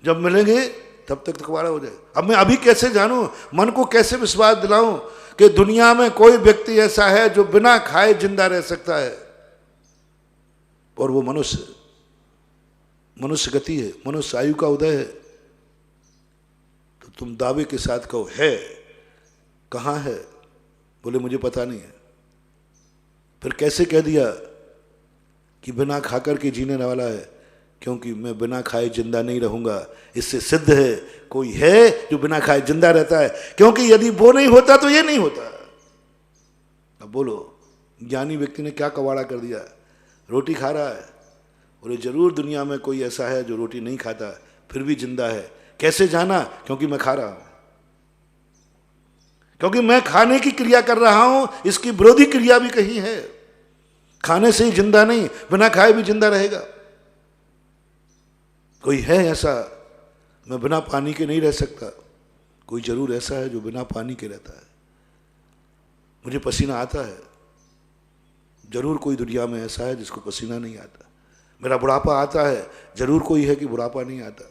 जब मिलेंगे तब तक दोबारा हो जाए। अब मैं अभी कैसे जानूं, मन को कैसे विश्वास दिलाऊं कि दुनिया में कोई व्यक्ति ऐसा है जो बिना खाए जिंदा रह सकता है? और वो मनुष्य गति है, मनुष्य आयु का उदय है। तो तुम दावे के साथ कहो है, कहां है? बोले मुझे पता नहीं है। फिर कैसे कह दिया कि बिना खाकर के जीने वाला है? क्योंकि मैं बिना खाए जिंदा नहीं रहूंगा। इससे सिद्ध है कोई है जो बिना खाए जिंदा रहता है। क्योंकि यदि वो नहीं होता तो ये नहीं होता। अब बोलो, ज्ञानी व्यक्ति ने क्या कवाड़ा कर दिया? रोटी खा रहा है, बोले जरूर दुनिया में कोई ऐसा है जो रोटी नहीं खाता फिर भी जिंदा है। कैसे जाना? क्योंकि मैं खा रहा हूं, क्योंकि मैं खाने की क्रिया कर रहा हूं, इसकी विरोधी क्रिया भी कहीं है। खाने से ही जिंदा नहीं, बिना खाए भी जिंदा रहेगा। कोई है ऐसा, मैं बिना पानी के नहीं रह सकता, कोई जरूर ऐसा है जो बिना पानी के रहता है। मुझे पसीना आता है, जरूर कोई दुनिया में ऐसा है जिसको पसीना नहीं आता। मेरा बुढ़ापा आता है, जरूर कोई है कि बुढ़ापा नहीं आता।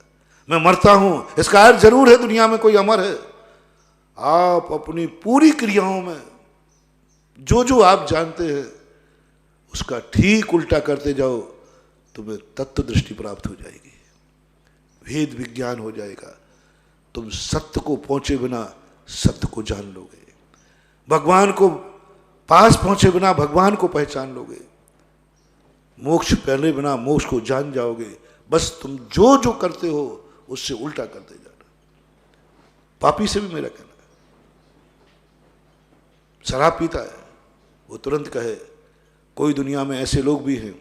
मैं मरता हूं, इसका अर्थ जरूर है दुनिया में कोई अमर है। आप अपनी पूरी क्रियाओं में जो जो आप जानते हैं उसका ठीक उल्टा करते जाओ, तुम्हें तत्व दृष्टि प्राप्त हो जाएगी, भेद विज्ञान हो जाएगा। तुम सत्य को पहुंचे बिना सत्य को जान लोगे, भगवान को पास पहुंचे बिना भगवान को पहचान लोगे, मोक्ष पहले बिना मोक्ष को जान जाओगे। बस तुम जो जो करते हो उससे उल्टा करते जाना। पापी से भी मेरा कहना है, शराब पीता है, वो तुरंत कहे कोई दुनिया में ऐसे लोग भी हैं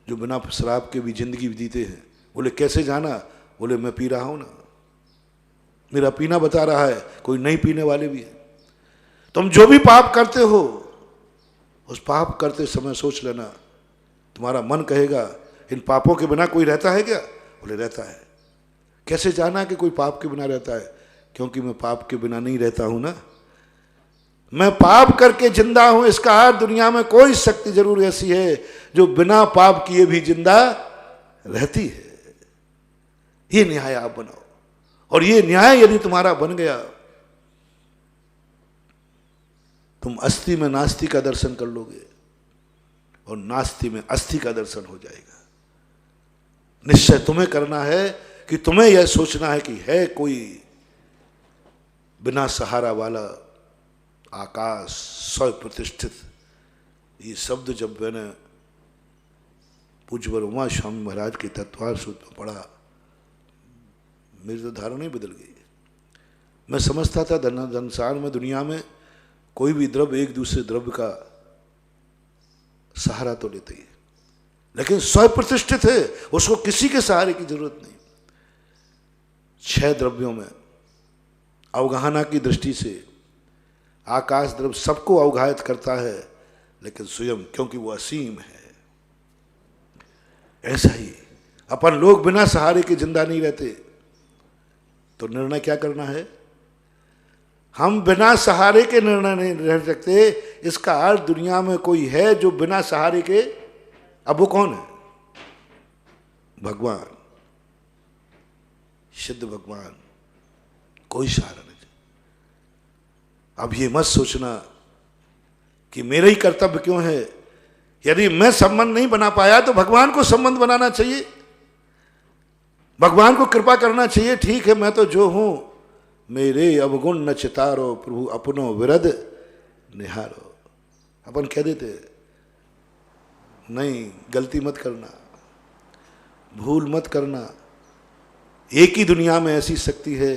जो बिना शराब के भी जिंदगी जीते हैं। बोले कैसे जाना? बोले मैं पी रहा हूं ना, मेरा पीना बता रहा है। कोई नहीं पीने वाले भी हैं। तुम जो भी पाप करते हो उस पाप करते समय सोच लेना, तुम्हारा मन कहेगा इन पापों के बिना कोई रहता है क्या? बोले रहता है। कैसे जाना कि कोई पाप के बिना रहता है? क्योंकि मैं पाप के बिना नहीं रहता हूं ना, मैं पाप करके जिंदा हूं। इसका अर्थ दुनिया में कोई शक्ति जरूर ऐसी है जो बिना पाप किए भी जिंदा रहती है। ये न्याय आप बनाओ, और ये न्याय यदि तुम्हारा बन गया, तुम अस्थि में नास्ति का दर्शन कर लोगे और नास्ति में अस्थि का दर्शन हो जाएगा। निश्चय तुम्हें करना है कि तुम्हें यह सोचना है कि है कोई बिना सहारा वाला आकाश स्वयं प्रतिष्ठित। ये शब्द जब मैंने पूज्यवर उमा स्वामी महाराज के तत्वार सूत्र में पढ़ा, मेरी तो धारणा ही बदल गई। मैं समझता था संसार में दुनिया में कोई भी द्रव्य एक दूसरे द्रव्य का सहारा तो लेते ही, लेकिन स्वयं प्रतिष्ठित है, उसको किसी के सहारे की जरूरत नहीं। 6 द्रव्यों में अवगाहना की दृष्टि से आकाश द्रव्य सबको अवगाहित करता है, लेकिन स्वयं क्योंकि वो असीम है। ऐसा ही अपन लोग बिना सहारे के जिंदा नहीं रहते। तो निर्णय क्या करना है? हम बिना सहारे के निर्णय नहीं रह सकते। इसका अर्थ दुनिया में कोई है जो बिना सहारे के, अब वो कौन है? भगवान, सिद्ध भगवान, कोई सहारा नहीं। अब ये मत सोचना कि मेरा ही कर्तव्य क्यों है। यदि मैं संबंध नहीं बना पाया तो भगवान को संबंध बनाना चाहिए, भगवान को कृपा करना चाहिए। ठीक है, मैं तो जो हूं, मेरे अवगुण न चितारो प्रभु अपनो विरद निहारो। अपन कह देते नहीं, गलती मत करना, भूल मत करना। एक ही दुनिया में ऐसी शक्ति है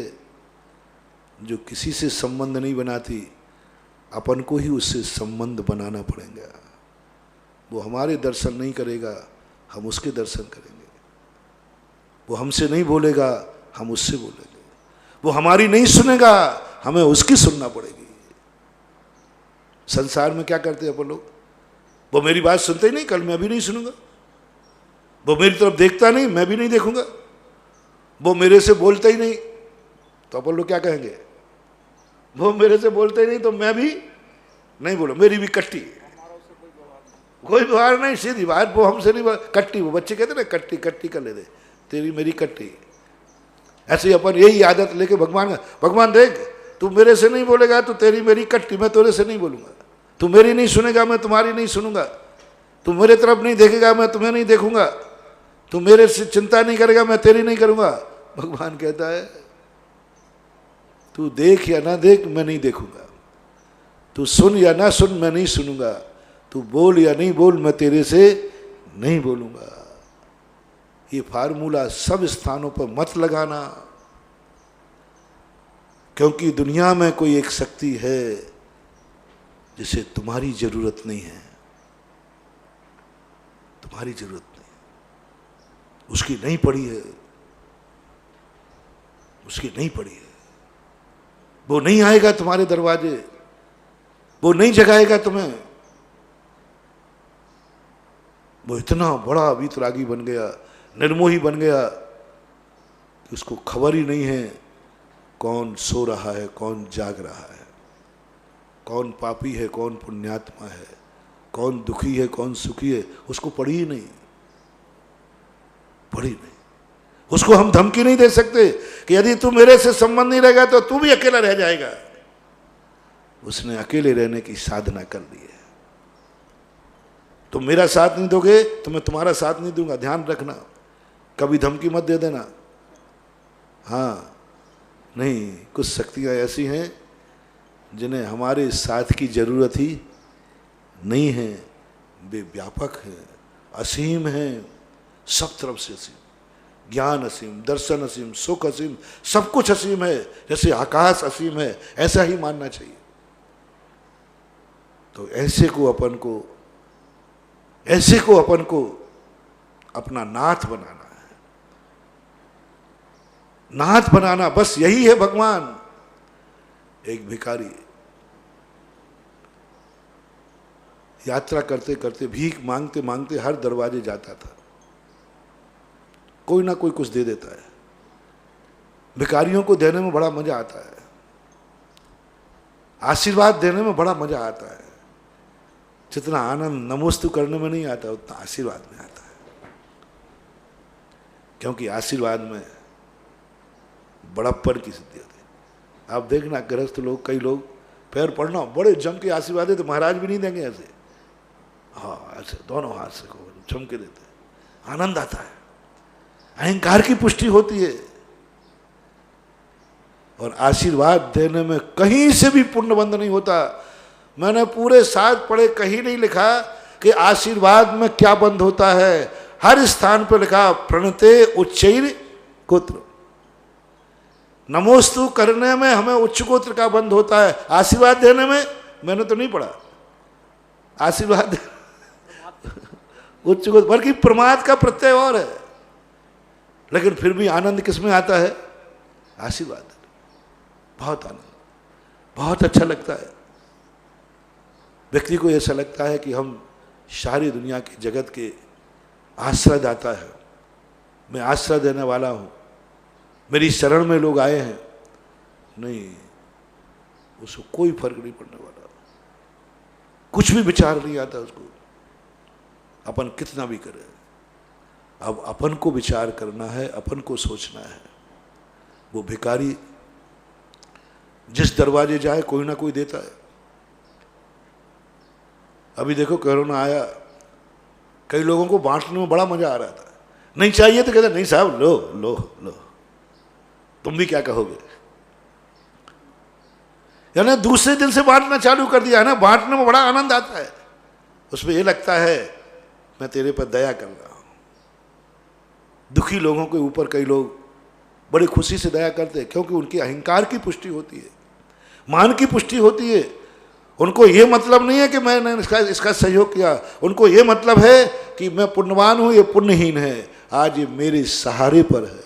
जो किसी से संबंध नहीं बनाती, अपन को ही उससे संबंध बनाना पड़ेगा। वो हमारे दर्शन नहीं करेगा, हम उसके दर्शन करेंगे। वो हमसे नहीं बोलेगा, हम उससे बोलेंगे। वो हमारी नहीं सुनेगा, हमें उसकी सुनना पड़ेगी। संसार में क्या करते हैं अपन लोग? वो मेरी बात सुनते ही नहीं, कल मैं भी नहीं सुनूंगा। वो मेरी तरफ देखता नहीं, मैं भी नहीं देखूंगा। वो मेरे से बोलता ही नहीं, तो अपन लोग क्या कहेंगे? वो मेरे से बोलते ही नहीं तो मैं भी नहीं बोलूं, मेरी भी कट्टी। कोई व्यवहार नहीं, सीधी बात। वो हमसे नहीं कट्टी, वो बच्चे कहते ना कट्टी कट्टी कर ले दे, तेरी मेरी कट्टी। ऐसे ही अपन यही आदत लेके भगवान देख, तू मेरे से नहीं बोलेगा तो तेरी मेरी कट्टी, मैं तेरे से नहीं बोलूंगा। तू मेरी नहीं सुनेगा, मैं तुम्हारी नहीं सुनूंगा। तू मेरे तरफ नहीं देखेगा, मैं तुम्हें नहीं देखूंगा। तू मेरे से चिंता नहीं करेगा, मैं तेरी नहीं करूंगा। भगवान कहता है तू देख या ना देख, मैं नहीं देखूंगा। तू सुन या ना सुन, मैं नहीं सुनूंगा। तू बोल या नहीं बोल, मैं तेरे से नहीं बोलूंगा। ये फार्मूला सब स्थानों पर मत लगाना, क्योंकि दुनिया में कोई एक शक्ति है जिसे तुम्हारी जरूरत नहीं है। तुम्हारी जरूरत नहीं। उसकी नहीं पड़ी है, उसकी नहीं पड़ी है। वो नहीं आएगा तुम्हारे दरवाजे, वो नहीं जगाएगा तुम्हें। वो इतना बड़ा वीतरागी बन गया, निर्मोही बन गया कि उसको खबर ही नहीं है कौन सो रहा है, कौन जाग रहा है, कौन पापी है, कौन पुण्यात्मा है, कौन दुखी है, कौन सुखी है, उसको पड़ी ही नहीं, पड़ी नहीं। उसको हम धमकी नहीं दे सकते कि यदि तू मेरे से संबंध नहीं रहेगा तो तू भी अकेला रह जाएगा। उसने अकेले रहने की साधना कर ली है। तुम मेरा साथ नहीं दोगे तो मैं तुम्हारा साथ नहीं दूंगा, ध्यान रखना, कभी धमकी मत दे देना। हाँ, नहीं, कुछ शक्तियां ऐसी हैं जिन्हें हमारे साथ की जरूरत ही नहीं है। वे व्यापक हैं, असीम हैं, सब तरफ से असीम, ज्ञान असीम, दर्शन असीम, सुख असीम, सब कुछ असीम है। जैसे आकाश असीम है, ऐसा ही मानना चाहिए। तो ऐसे को अपन को अपना नाथ बनाना है, नाथ बनाना, बस यही है भगवान। एक भिखारी यात्रा करते करते, भीख मांगते मांगते हर दरवाजे जाता था, कोई ना कोई कुछ दे देता है। भिखारियों को देने में बड़ा मजा आता है, आशीर्वाद देने में बड़ा मजा आता है। जितना आनंद नमोस्तु करने में नहीं आता उतना आशीर्वाद में आता है, क्योंकि आशीर्वाद में बड़प्पन की सिद्धि होती है। आप देखना, गृहस्थ लोग, कई लोग पैर पड़ना बड़े जम के आशीर्वाद देते, महाराज भी नहीं देंगे ऐसे, हाँ ऐसे दोनों हाथ से जम के देते, आनंद आता है, अहंकार की पुष्टि होती है। और आशीर्वाद देने में कहीं से भी पुण्य बंध नहीं होता। मैंने पूरे साथ पढ़े, कहीं नहीं लिखा कि आशीर्वाद में क्या बंध होता है। हर स्थान पर लिखा प्रणते उच्चैर गोत्र, नमोस्तु करने में हमें उच्च गोत्र का बंध होता है। आशीर्वाद देने में मैंने तो नहीं पढ़ा आशीर्वाद उच्च गोत्र, बल्कि प्रमाद का प्रत्यय और है। लेकिन फिर भी आनंद किसमें आता है? आशीर्वाद। बहुत आनंद, बहुत अच्छा लगता है। व्यक्ति को ऐसा लगता है कि हम सारी दुनिया के जगत के आश्रय दाता है, मैं आश्रय देने वाला हूं, मेरी शरण में लोग आए हैं। नहीं, उसको कोई फर्क नहीं पड़ने वाला, कुछ भी विचार नहीं आता उसको, अपन कितना भी करे। अब अपन को विचार करना है, अपन को सोचना है। वो भिखारी जिस दरवाजे जाए कोई ना कोई देता है। अभी देखो कोरोना आया, कई लोगों को बांटने में बड़ा मजा आ रहा था। नहीं चाहिए तो कहते नहीं साहब लो लो लो, तुम भी क्या कहोगे। यानी दूसरे दिन से बांटना चालू कर दिया है ना। बांटने में बड़ा आनंद आता है, उसमें ये लगता है मैं तेरे पर दया कर रहा हूं। दुखी लोगों के ऊपर कई लोग बड़ी खुशी से दया करते हैं, क्योंकि उनकी अहंकार की पुष्टि होती है, मान की पुष्टि होती है। उनको ये मतलब नहीं है कि मैंने इसका सहयोग किया, उनको ये मतलब है कि मैं पुण्यवान हूं, ये पुण्यहीन है, आज ये मेरे सहारे पर है।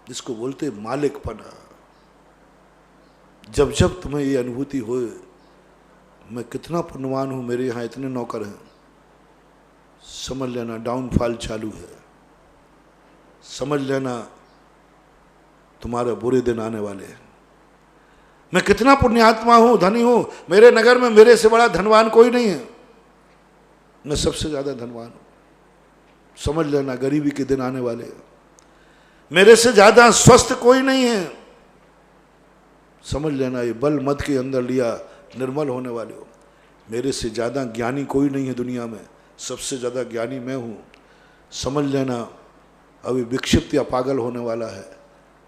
जिसको बोलते मालिकपना। जब जब तुम्हें ये अनुभूति हो मैं कितना पुण्यवान हूं, मेरे यहाँ इतने नौकर हैं, समझ लेना डाउनफॉल चालू है। समझ लेना तुम्हारे बुरे दिन आने वाले हैं। मैं कितना पुण्यात्मा हूं, धनी हूं, मेरे नगर में मेरे से बड़ा धनवान कोई नहीं है, मैं सबसे ज्यादा धनवान हूं। समझ लेना गरीबी के दिन आने वाले हैं। मेरे से ज्यादा स्वस्थ कोई नहीं है, समझ लेना ये बल मद के अंदर लिया निर्मल होने वाले हो। मेरे से ज्यादा ज्ञानी कोई नहीं है दुनिया में, सबसे ज्यादा ज्ञानी मैं हूं। समझ लेना अभी विक्षिप्त या पागल होने वाला है,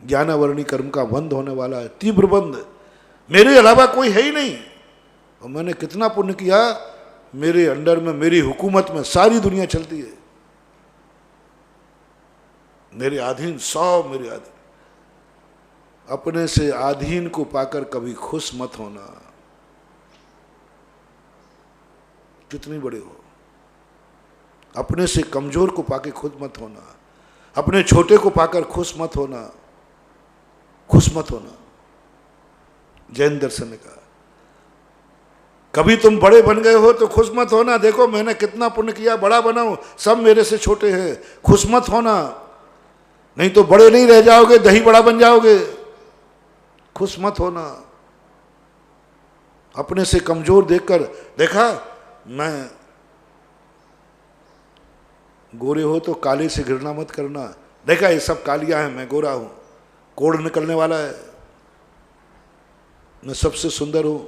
ज्ञानावरणी कर्म का बंध होने वाला है, तीव्र बंध। मेरे अलावा कोई है ही नहीं। और मैंने कितना पुण्य किया, मेरे अंडर में, मेरी हुकूमत में सारी दुनिया चलती है, मेरे अधीन, सौ मेरे अधीन। अपने से अधीन को पाकर कभी खुश मत होना, कितनी बड़े हो। अपने से कमजोर को पाके खुद मत होना, अपने छोटे को पाकर खुश मत होना, खुश मत होना। जैन दर्शन ने कहा कभी तुम बड़े बन गए हो तो खुश मत होना, देखो मैंने कितना पुण्य किया, बड़ा बना हूं, सब मेरे से छोटे हैं, खुश मत होना, नहीं तो बड़े नहीं रह जाओगे, दही बड़ा बन जाओगे। खुश मत होना। अपने से कमजोर देखकर, देखा मैं गोरे हो तो काले से घृणा मत करना, देखा ये सब कालियां हैं, मैं गोरा हूं, कोड़ निकलने वाला है, मैं सबसे सुंदर हूं,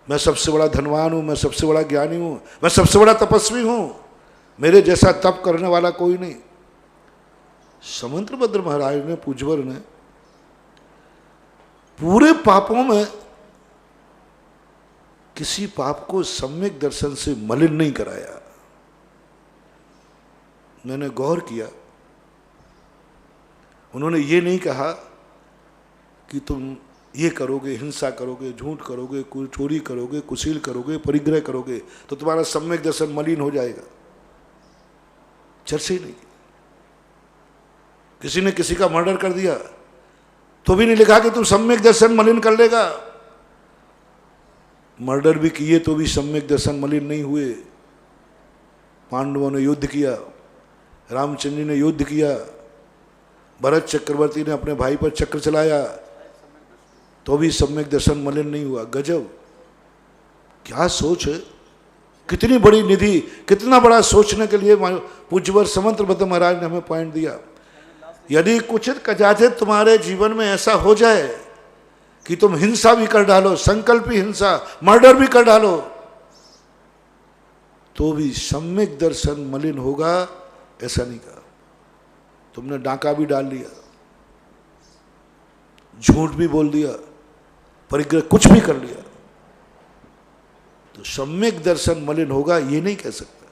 मैं सबसे बड़ा धनवान हूं, मैं सबसे बड़ा ज्ञानी हूं, मैं सबसे बड़ा तपस्वी हूं, मेरे जैसा तप करने वाला कोई नहीं। समंतभद्र महाराज ने, पूज्यवर ने पूरे पापों में किसी पाप को सम्यक दर्शन से मलिन नहीं कराया। मैंने गौर किया, उन्होंने ये नहीं कहा कि तुम ये करोगे, हिंसा करोगे, झूठ करोगे, चोरी करोगे, कुशील करोगे, परिग्रह करोगे तो तुम्हारा सम्यक दर्शन मलिन हो जाएगा, चर्चा ही नहीं की। किसी ने किसी का मर्डर कर दिया तो भी नहीं लिखा कि तुम सम्यक दर्शन मलिन कर लेगा। मर्डर भी किए तो भी सम्यक दर्शन मलिन नहीं हुए। पांडवों ने युद्ध किया, रामचंद्र जी ने युद्ध किया, भरत चक्रवर्ती ने अपने भाई पर चक्र चलाया तो भी सम्यक दर्शन मलिन नहीं हुआ। गजब, क्या सोच है, कितनी बड़ी निधि, कितना बड़ा सोचने के लिए पूज्यवर समंतभद्र महाराज ने हमें पॉइंट दिया। यदि कुचित कदाचित तुम्हारे जीवन में ऐसा हो जाए कि तुम हिंसा भी कर डालो, संकल्पी हिंसा, मर्डर भी कर डालो, तो भी सम्यक दर्शन मलिन होगा, ऐसा नहीं कहा। तुमने डाका भी डाल लिया, झूठ भी बोल दिया, परिग्रह कुछ भी कर लिया, तो सम्यक दर्शन मलिन होगा ये नहीं कह सकता।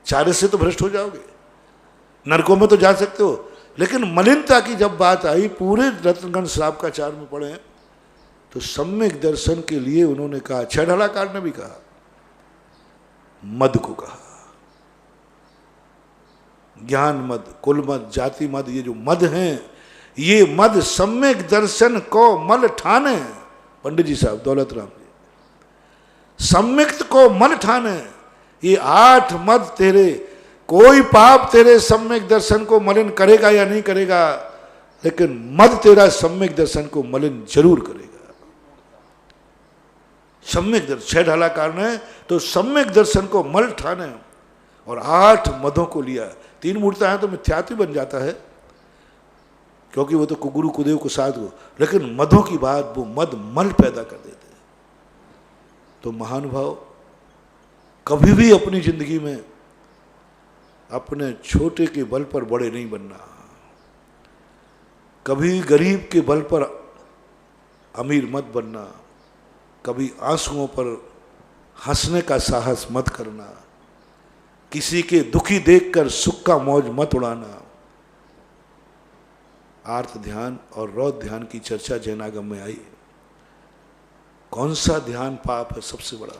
चारे से तो भ्रष्ट हो जाओगे, नरकों में तो जा सकते हो, लेकिन मलिनता की जब बात आई, पूरे रत्नगण श्राप का चार में पढ़े तो सम्यक दर्शन के लिए उन्होंने कहा, छेढ़लाकार ने भी कहा, मद को कहा। ज्ञान मद, कुल मद, जाति मद, ये जो मद हैं, ये मद सम्यक दर्शन को मल ठाने। पंडित जी साहब, दौलत राम जी, सम्यक को मल ठाने। ये 8 मद तेरे, कोई पाप तेरे सम्यक दर्शन को मलिन करेगा या नहीं करेगा, लेकिन मद तेरा सम्यक दर्शन को मलिन जरूर करेगा। सम्यक दर्शन, छेढ़लाकार ने तो सम्यक दर्शन को मल ठाने और 8 मदों को लिया। 3 मूर्तियां हैं तो मिथ्यात्व बन जाता है, क्योंकि वो तो कुगुरु कुदेव को साथ हो, लेकिन मदों की बात, वो मद मल पैदा कर देते हैं। तो महानुभाव, कभी भी अपनी जिंदगी में अपने छोटे के बल पर बड़े नहीं बनना, कभी गरीब के बल पर अमीर मत बनना, कभी आंसुओं पर हंसने का साहस मत करना, किसी के दुखी देखकर सुख का मौज मत उड़ाना। आर्त ध्यान और रौद्र ध्यान की चर्चा जैनागम में आई। कौन सा ध्यान पाप है सबसे बड़ा?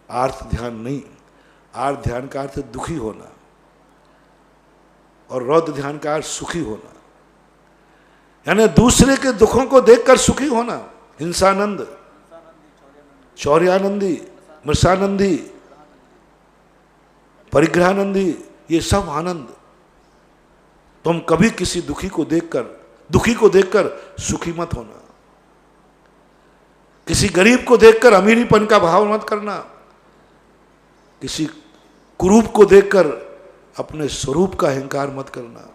आर्त ध्यान नहीं। आर्त ध्यान का अर्थ दुखी होना और रौद्र ध्यान का अर्थ सुखी होना, यानी दूसरे के दुखों को देखकर सुखी होना। हिंसानंद, चौर्यानंदी, मृषानंदी, परिग्रहानंदी, ये सब आनंद। तुम कभी किसी दुखी को देखकर सुखी मत होना, किसी गरीब को देखकर अमीरीपन का भाव मत करना, किसी कुरूप को देखकर अपने स्वरूप का अहंकार मत करना,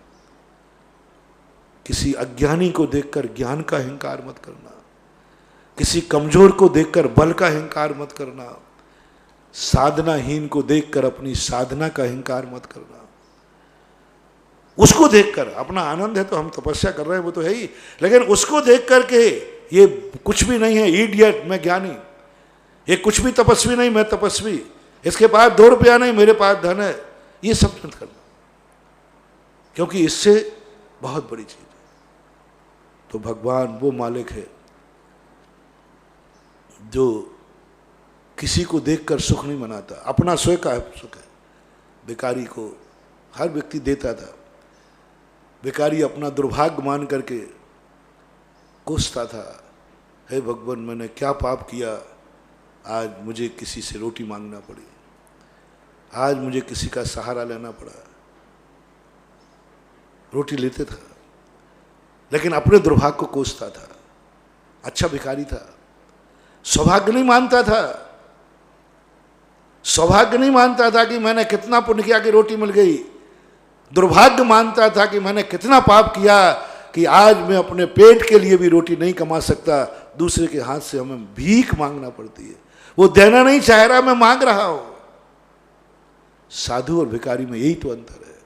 किसी अज्ञानी को देखकर ज्ञान का अहंकार मत करना, किसी कमजोर को देखकर बल का अहंकार मत करना, साधनाहीन को देखकर अपनी साधना का अहंकार मत करना। उसको देखकर, अपना आनंद है तो हम तपस्या कर रहे हैं, वो तो है ही, लेकिन उसको देख करके ये कुछ भी नहीं है, इडियट मैं ज्ञानी, ये कुछ भी तपस्वी नहीं मैं तपस्वी, इसके पास 2 रुपया नहीं मेरे पास धन है, ये सब मत करना, क्योंकि इससे बहुत बड़ी चीज है। तो भगवान वो मालिक है जो किसी को देखकर सुख नहीं मनाता, अपना स्वयं का सुख है। भिखारी को, हर व्यक्ति देता था। भिखारी अपना दुर्भाग्य मान करके कोसता था, हे भगवान मैंने क्या पाप किया, आज मुझे किसी से रोटी मांगना पड़ी, आज मुझे किसी का सहारा लेना पड़ा। रोटी लेते था लेकिन अपने दुर्भाग्य को कोसता था। अच्छा भिखारी था, सौभाग्य नहीं मानता था, सौभाग्य नहीं मानता था कि मैंने कितना पुण्य किया कि रोटी मिल गई। दुर्भाग्य मानता था कि मैंने कितना पाप किया कि आज मैं अपने पेट के लिए भी रोटी नहीं कमा सकता, दूसरे के हाथ से हमें भीख मांगना पड़ती है। वो देना नहीं चाह रहा, मैं मांग रहा हूं। साधु और भिखारी में यही तो अंतर है।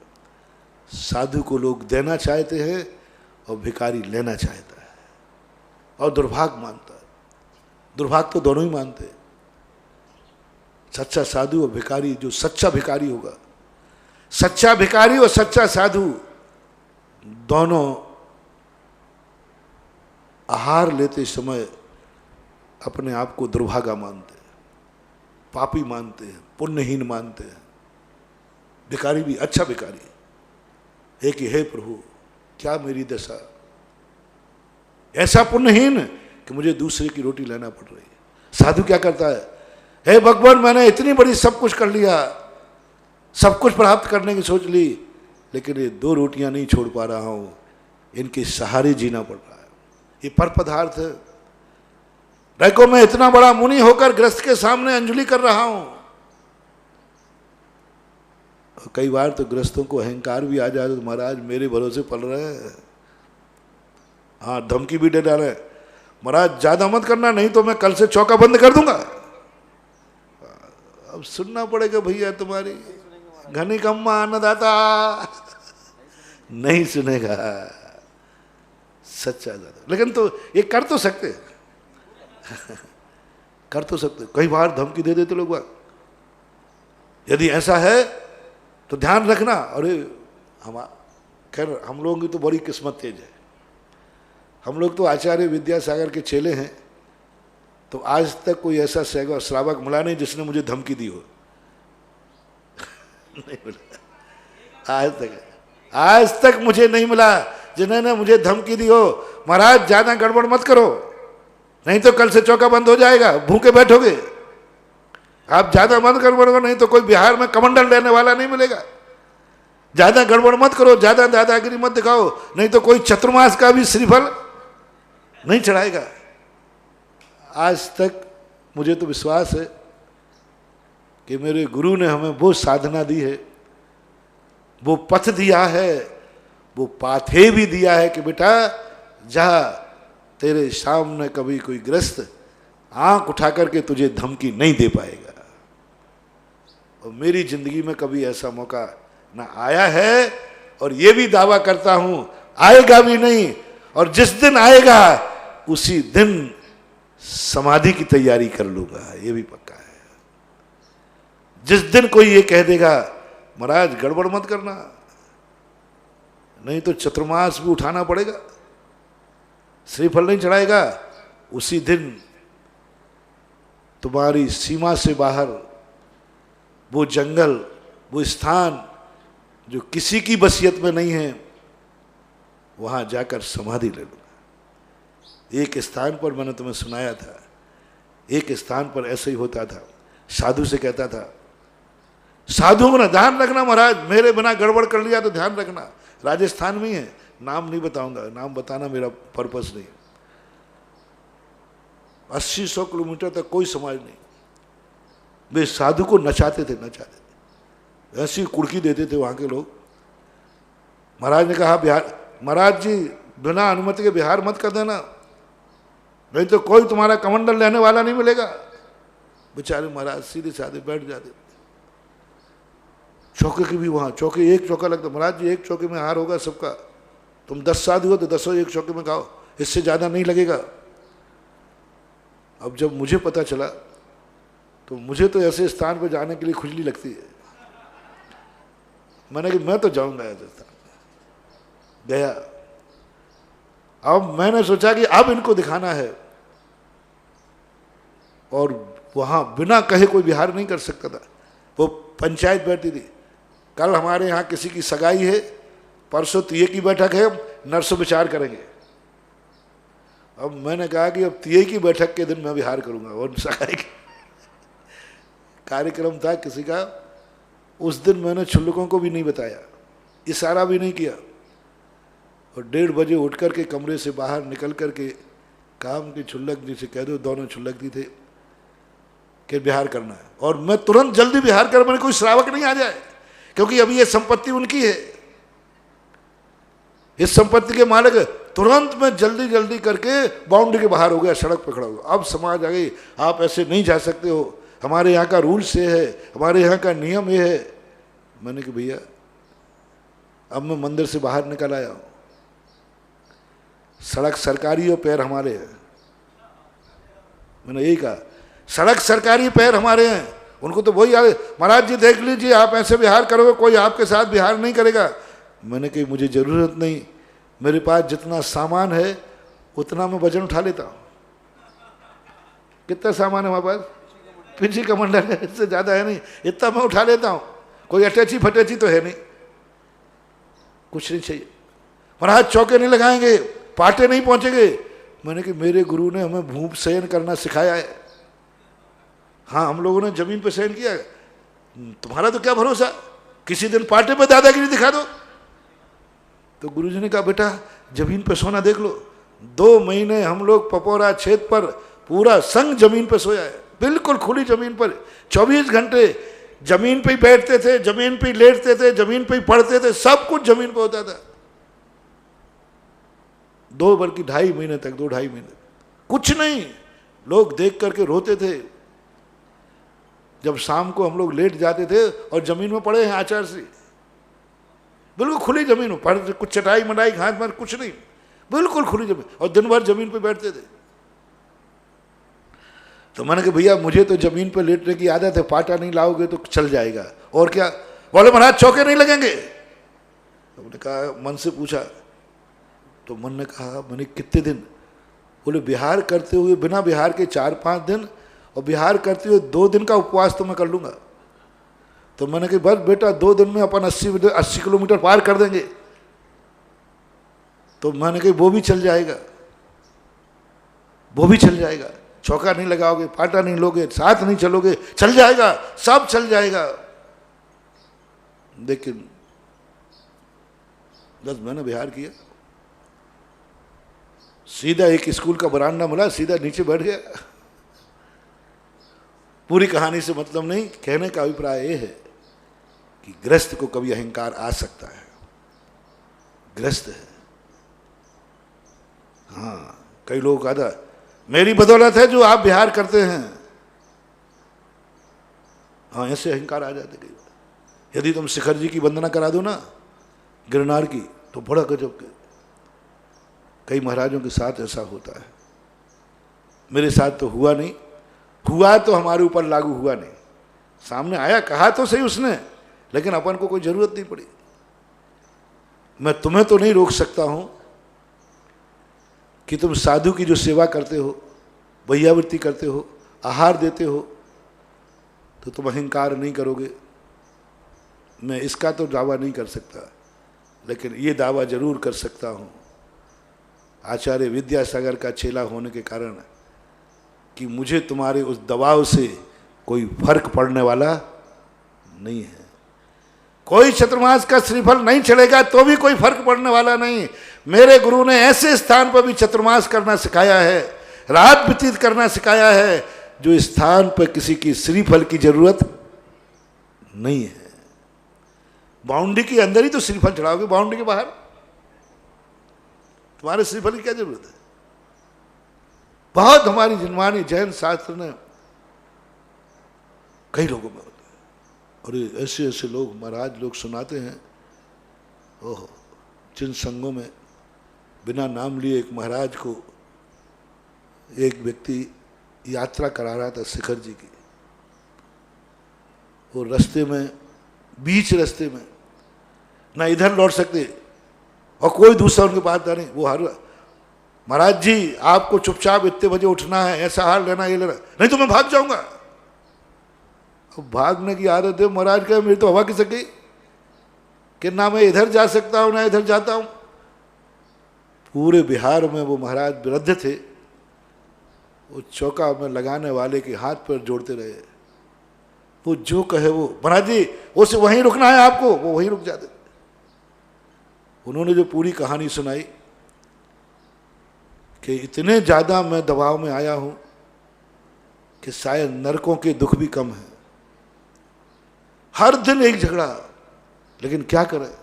साधु को लोग देना चाहते हैं और भिखारी लेना चाहता है, और दुर्भाग्य मानता है। दुर्भाग्य तो दोनों ही मानते हैं। सच्चा साधु और भिखारी, जो सच्चा भिखारी होगा, सच्चा भिखारी और सच्चा साधु दोनों आहार लेते समय अपने आप को दुर्भागा मानते हैं, पापी मानते हैं, पुण्यहीन मानते हैं। भिखारी भी अच्छा भिखारी है कि हे प्रभु क्या मेरी दशा, ऐसा पुण्यहीन कि मुझे दूसरे की रोटी लेना पड़ रही है। साधु क्या करता है, हे भगवान मैंने इतनी बड़ी सब कुछ कर लिया, सब कुछ प्राप्त करने की सोच ली, लेकिन ये 2 रोटियां नहीं छोड़ पा रहा हूं, इनके सहारे जीना पड़ रहा है। ये पर पदार्थ है। देखो मैं इतना बड़ा मुनि होकर ग्रस्त के सामने अंजलि कर रहा हूं। कई बार तो ग्रस्तों को अहंकार भी आ जाए तो महाराज मेरे भरोसे पल रहे हैं, हाँ धमकी भी दे डाले, महाराज ज्यादा मत करना नहीं तो मैं कल से चौका बंद कर दूंगा। अब सुनना पड़ेगा भैया तुम्हारी घनी कम्मा अन्नदाता, नहीं सुनेगा सच्चा दादा। लेकिन तो ये कर तो सकते कर तो सकते। कई बार धमकी दे देते लोग। यदि ऐसा है तो ध्यान रखना। अरे खैर हम लोगों की तो बड़ी किस्मत तेज है। हम लोग तो आचार्य विद्यासागर के चेले हैं, तो आज तक कोई ऐसा श्रावक मिला नहीं जिसने मुझे धमकी दी हो। नहीं मिला आज तक मुझे नहीं मिला जिन्होंने मुझे धमकी दी हो, महाराज ज्यादा गड़बड़ मत करो नहीं तो कल से चौका बंद हो जाएगा, भूखे बैठोगे। आप ज्यादा मत गड़बड़ करो नहीं तो कोई बिहार में कमंडल लेने वाला नहीं मिलेगा। ज्यादा गड़बड़ मत करो, ज्यादा दादागिरी मत दिखाओ नहीं तो कोई चतुर्मास का भी श्रीफल नहीं चढ़ाएगा। आज तक मुझे तो विश्वास है कि मेरे गुरु ने हमें वो साधना दी है, वो पथ दिया है, वो पाथे भी दिया है कि बेटा जा, तेरे सामने कभी कोई ग्रस्त आंख उठा करके तुझे धमकी नहीं दे पाएगा। और मेरी जिंदगी में कभी ऐसा मौका ना आया है, और ये भी दावा करता हूं आएगा भी नहीं, और जिस दिन आएगा उसी दिन समाधि की तैयारी कर लूंगा, ये भी पक्का है। जिस दिन कोई ये कह देगा महाराज गड़बड़ मत करना नहीं तो चतुर्मास भी उठाना पड़ेगा, श्रीफल नहीं चढ़ाएगा, उसी दिन तुम्हारी सीमा से बाहर वो जंगल, वो स्थान जो किसी की बसियत में नहीं है, वहां जाकर समाधि ले लूंगा। एक स्थान पर मैंने तुम्हें सुनाया था, एक स्थान पर ऐसे ही होता था। साधु से कहता था, साधुओं को ना ध्यान रखना महाराज, मेरे बिना गड़बड़ कर लिया तो ध्यान रखना। राजस्थान में ही है, नाम नहीं बताऊंगा, नाम बताना मेरा पर्पस नहीं। 80-100 किलोमीटर तक कोई समाज नहीं। वे साधु को नचाते थे, ऐसी कुड़की देते थे वहां के लोग। महाराज ने कहा बिहार, महाराज जी बिना अनुमति के बिहार मत कर देना नहीं तो कोई तुम्हारा कमंडल लेने वाला नहीं मिलेगा। बेचारे महाराज सीधे साधे बैठ जाते। चौके की भी वहां चौके, एक चौका लगता, महाराज जी एक चौके में हार होगा सबका, तुम 10 साधु हो तो 10 एक चौके में खाओ, इससे ज्यादा नहीं लगेगा। अब जब मुझे पता चला तो मुझे तो ऐसे स्थान पर जाने के लिए खुजली लगती है। मैंने कहा मैं तो जाऊंगा ऐसे स्थान। गया। अब मैंने सोचा कि अब इनको दिखाना है, और वहां बिना कहे कोई विहार नहीं कर सकता था। वो पंचायत बैठी थी, कल हमारे यहाँ किसी की सगाई है, परसों तिये की बैठक है, नरसों विचार करेंगे। अब मैंने कहा कि अब तिये की बैठक के दिन मैं विहार करूँगा, और सगाई कार्यक्रम था किसी का, उस दिन मैंने छुल्लकों को भी नहीं बताया, इशारा भी नहीं किया, और 1:30 बजे उठ कर के कमरे से बाहर निकल कर के काम की छुल्लक जी से कह दो, दोनों छुल्लक जी थे, कि बिहार करना है। और मैं तुरंत जल्दी बिहार कर, मैंने कोई श्रावक नहीं आ जाए, क्योंकि अभी ये संपत्ति उनकी है, इस संपत्ति के मालिक। तुरंत मैं जल्दी जल्दी करके बाउंड्री के बाहर हो गया, सड़क पे खड़ा हो गया। अब समाज आ गई, आप ऐसे नहीं जा सकते हो, हमारे यहाँ का रूल्स ये है, हमारे यहाँ का नियम ये है। मैंने कहा भैया अब मैं मंदिर से बाहर निकल आया हूँ, सड़क सरकारी और पैर हमारे हैं। मैंने यही कहा, सड़क सरकारी, पैर हमारे हैं। उनको तो वही याद, महाराज जी देख लीजिए आप ऐसे बिहार करोगे, कोई आपके साथ बिहार नहीं करेगा। मैंने कही मुझे ज़रूरत नहीं, मेरे पास जितना सामान है उतना मैं वजन उठा लेता हूँ। कितना सामान है हमारे पास? पीछे का मंडल है, इससे ज़्यादा है नहीं, इतना मैं उठा लेता हूँ। कोई अटैची फटैची तो है नहीं, कुछ नहीं चाहिए। महाराज चौके नहीं लगाएंगे, पाटे नहीं पहुँचेंगे। मैंने कहा मेरे गुरु ने हमें भूप शयन करना सिखाया है। हाँ, हम लोगों ने जमीन पे शयन किया, तुम्हारा तो क्या भरोसा, किसी दिन पाटे पे दादागिरी दिखा दो। तो गुरुजी ने कहा बेटा जमीन पे सोना देख लो। 2 महीने हम लोग पपोरा छेद पर पूरा संग जमीन पे सोया है, बिल्कुल खुली जमीन पर। 24 घंटे जमीन पे ही बैठते थे, जमीन पे ही लेटते थे, जमीन पे ही पढ़ते थे, सब कुछ जमीन पे होता था। 2 बल्कि 2.5 महीने तक, 2-2.5 महीने कुछ नहीं। लोग देख करके रोते थे जब शाम को हम लोग लेट जाते थे और जमीन में पड़े हैं आचार से, बिल्कुल खुली जमीन में पड़, कुछ चटाई मटाई घास मार कुछ नहीं, बिल्कुल खुली जमीन, और दिन भर जमीन पे बैठते थे। तो मैंने कहा भैया मुझे तो जमीन पे लेटने की आदत है, पाटा नहीं लाओगे तो चल जाएगा। और क्या? बोले महाराज चौके नहीं लगेंगे। तो मैंने कहा, मन से पूछा, तो मन ने कहा मैंने कितने दिन? बोले बिहार करते हुए, बिना बिहार के 4-5 दिन, और बिहार करते हुए 2 दिन का उपवास तो मैं कर लूँगा। तो मैंने कहा बस बेटा 2 दिन में अपन 80 किलोमीटर पार कर देंगे। तो मैंने कहा वो भी चल जाएगा, वो भी चल जाएगा। चौका नहीं लगाओगे, पाटा नहीं लोगे, साथ नहीं चलोगे, चल जाएगा, सब चल जाएगा। लेकिन 10 महीने बिहार किया, सीधा एक स्कूल का बरामदा मिला, सीधा नीचे बैठ गया। पूरी कहानी से मतलब नहीं, कहने का अभिप्राय यह है कि गृहस्थ को कभी अहंकार आ सकता है, गृहस्थ है। हाँ, कई लोग कहा था मेरी बदौलत है जो आप बिहार करते हैं। हाँ, ऐसे अहंकार आ जाते कई बार। यदि तुम शिखर जी की वंदना करा दो ना, गिरनार की, तो बड़ा गजब के। कई महाराजों के साथ ऐसा होता है, मेरे साथ तो हुआ नहीं, हुआ तो हमारे ऊपर लागू हुआ नहीं। सामने आया, कहा तो सही उसने, लेकिन अपन को कोई जरूरत नहीं पड़ी। मैं तुम्हें तो नहीं रोक सकता हूं कि तुम साधु की जो सेवा करते हो, वैयावृत्ति करते हो, आहार देते हो, तो तुम अहंकार नहीं करोगे। मैं इसका तो दावा नहीं कर सकता, लेकिन ये दावा जरूर कर सकता हूं, आचार्य विद्यासागर का चेला होने के कारण, कि मुझे तुम्हारे उस दबाव से कोई फर्क पड़ने वाला नहीं है। कोई चतुर्मास का श्रीफल नहीं चढ़ेगा तो भी कोई फर्क पड़ने वाला नहीं। मेरे गुरु ने ऐसे स्थान पर भी चतुर्मास करना सिखाया है, रात व्यतीत करना सिखाया है, जो स्थान पर किसी की श्रीफल की जरूरत नहीं है। बाउंड्री के अंदर ही तो श्रीफल चढ़ाओगे, बाउंड्री के बाहर तुम्हारे श्रीफल की क्या जरूरत है? बहुत हमारी जिनवानी जैन शास्त्र ने कई लोगों में होता है, और ऐसे ऐसे लोग महाराज लोग सुनाते हैं। ओह, जिन संघों में बिना नाम लिए एक महाराज को एक व्यक्ति यात्रा करा रहा था शिखर जी की। वो रास्ते में, बीच रास्ते में ना इधर लौट सकते और कोई दूसरा उनके पास था नहीं। वो हर महाराज जी आपको चुपचाप इतने बजे उठना है, ऐसा हाल लेना, ये लेना, नहीं तो मैं भाग जाऊंगा। अब भागने की आदत है महाराज का, मेरी तो हवा की सक गई। कि ना मैं इधर जा सकता हूं ना इधर जाता हूं। पूरे बिहार में वो महाराज वृद्ध थे, वो चौका में लगाने वाले के हाथ पर जोड़ते रहे, वो जो कहे वो, महाराज जी उसे वहीं रुकना है आपको, वो वहीं रुक जाते। उन्होंने जो पूरी कहानी सुनाई कि इतने ज़्यादा मैं दबाव में आया हूं कि शायद नरकों के दुख भी कम है। हर दिन एक झगड़ा, लेकिन क्या करें,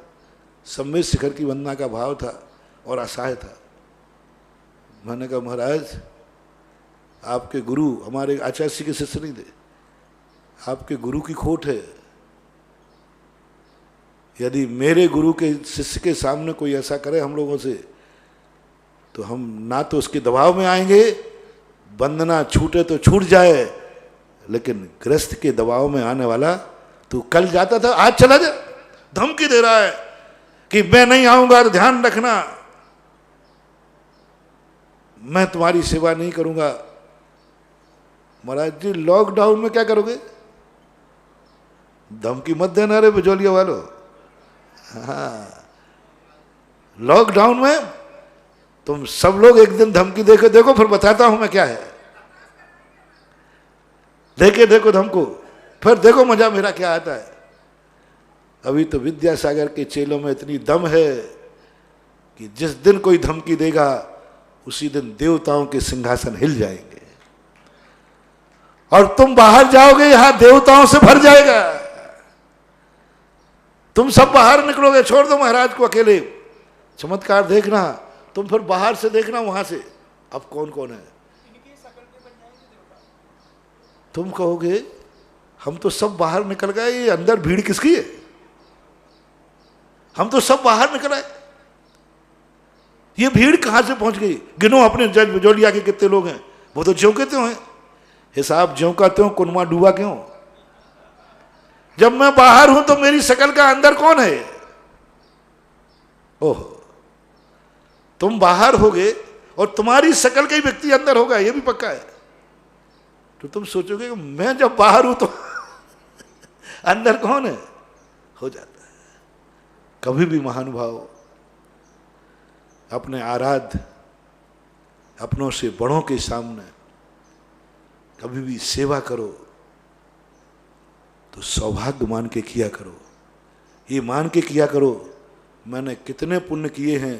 सब में शिखर की वंदना का भाव था और असहाय था। मैंने कहा महाराज आपके गुरु हमारे आचार्य जी के शिष्य नहीं थे, आपके गुरु की खोट है। यदि मेरे गुरु के शिष्य के सामने कोई ऐसा करे हम लोगों से, तो हम ना तो उसके दबाव में आएंगे, वंदना छूटे तो छूट जाए, लेकिन गृहस्थ के दबाव में आने वाला, तू कल जाता था आज चला जा, धमकी दे रहा है कि मैं नहीं आऊंगा तो ध्यान रखना, मैं तुम्हारी सेवा नहीं करूंगा। महाराज जी लॉकडाउन में क्या करोगे? धमकी मत देना रे बिजोलिया वालों। हाँ, लॉकडाउन में तुम सब लोग एक दिन धमकी देके देखो, फिर बताता हूं मैं क्या है। देखे देखो धमको, फिर देखो मजा मेरा क्या आता है। अभी तो विद्यासागर के चेलों में इतनी दम है कि जिस दिन कोई धमकी देगा उसी दिन देवताओं के सिंहासन हिल जाएंगे और तुम बाहर जाओगे, यहां देवताओं से भर जाएगा। तुम सब बाहर निकलोगे, छोड़ दो महाराज को अकेले। चमत्कार देखना, तुम फिर बाहर से देखना वहां से अब कौन कौन है। तुम कहोगे हम तो सब बाहर निकल गए, ये अंदर भीड़ किसकी है? हम तो सब बाहर निकल आए, ये भीड़ कहां से पहुंच गई? गिनो अपने जज बिजोलिया के कितने लोग हैं। वो तो ज्यों के त्यों हैं, हिसाब ज्यों का त्यों, कुनमा डूबा क्यों। जब मैं बाहर हूं तो मेरी शकल का अंदर कौन है? ओह, तुम बाहर होगे और तुम्हारी शकल का ही व्यक्ति अंदर होगा, यह भी पक्का है। तो तुम सोचोगे कि मैं जब बाहर हूं तो अंदर कौन है? हो जाता है। कभी भी महानुभाव अपने आराध्य अपनों से बड़ों के सामने कभी भी सेवा करो तो सौभाग्य मान के किया करो। ये मान के किया करो मैंने कितने पुण्य किए हैं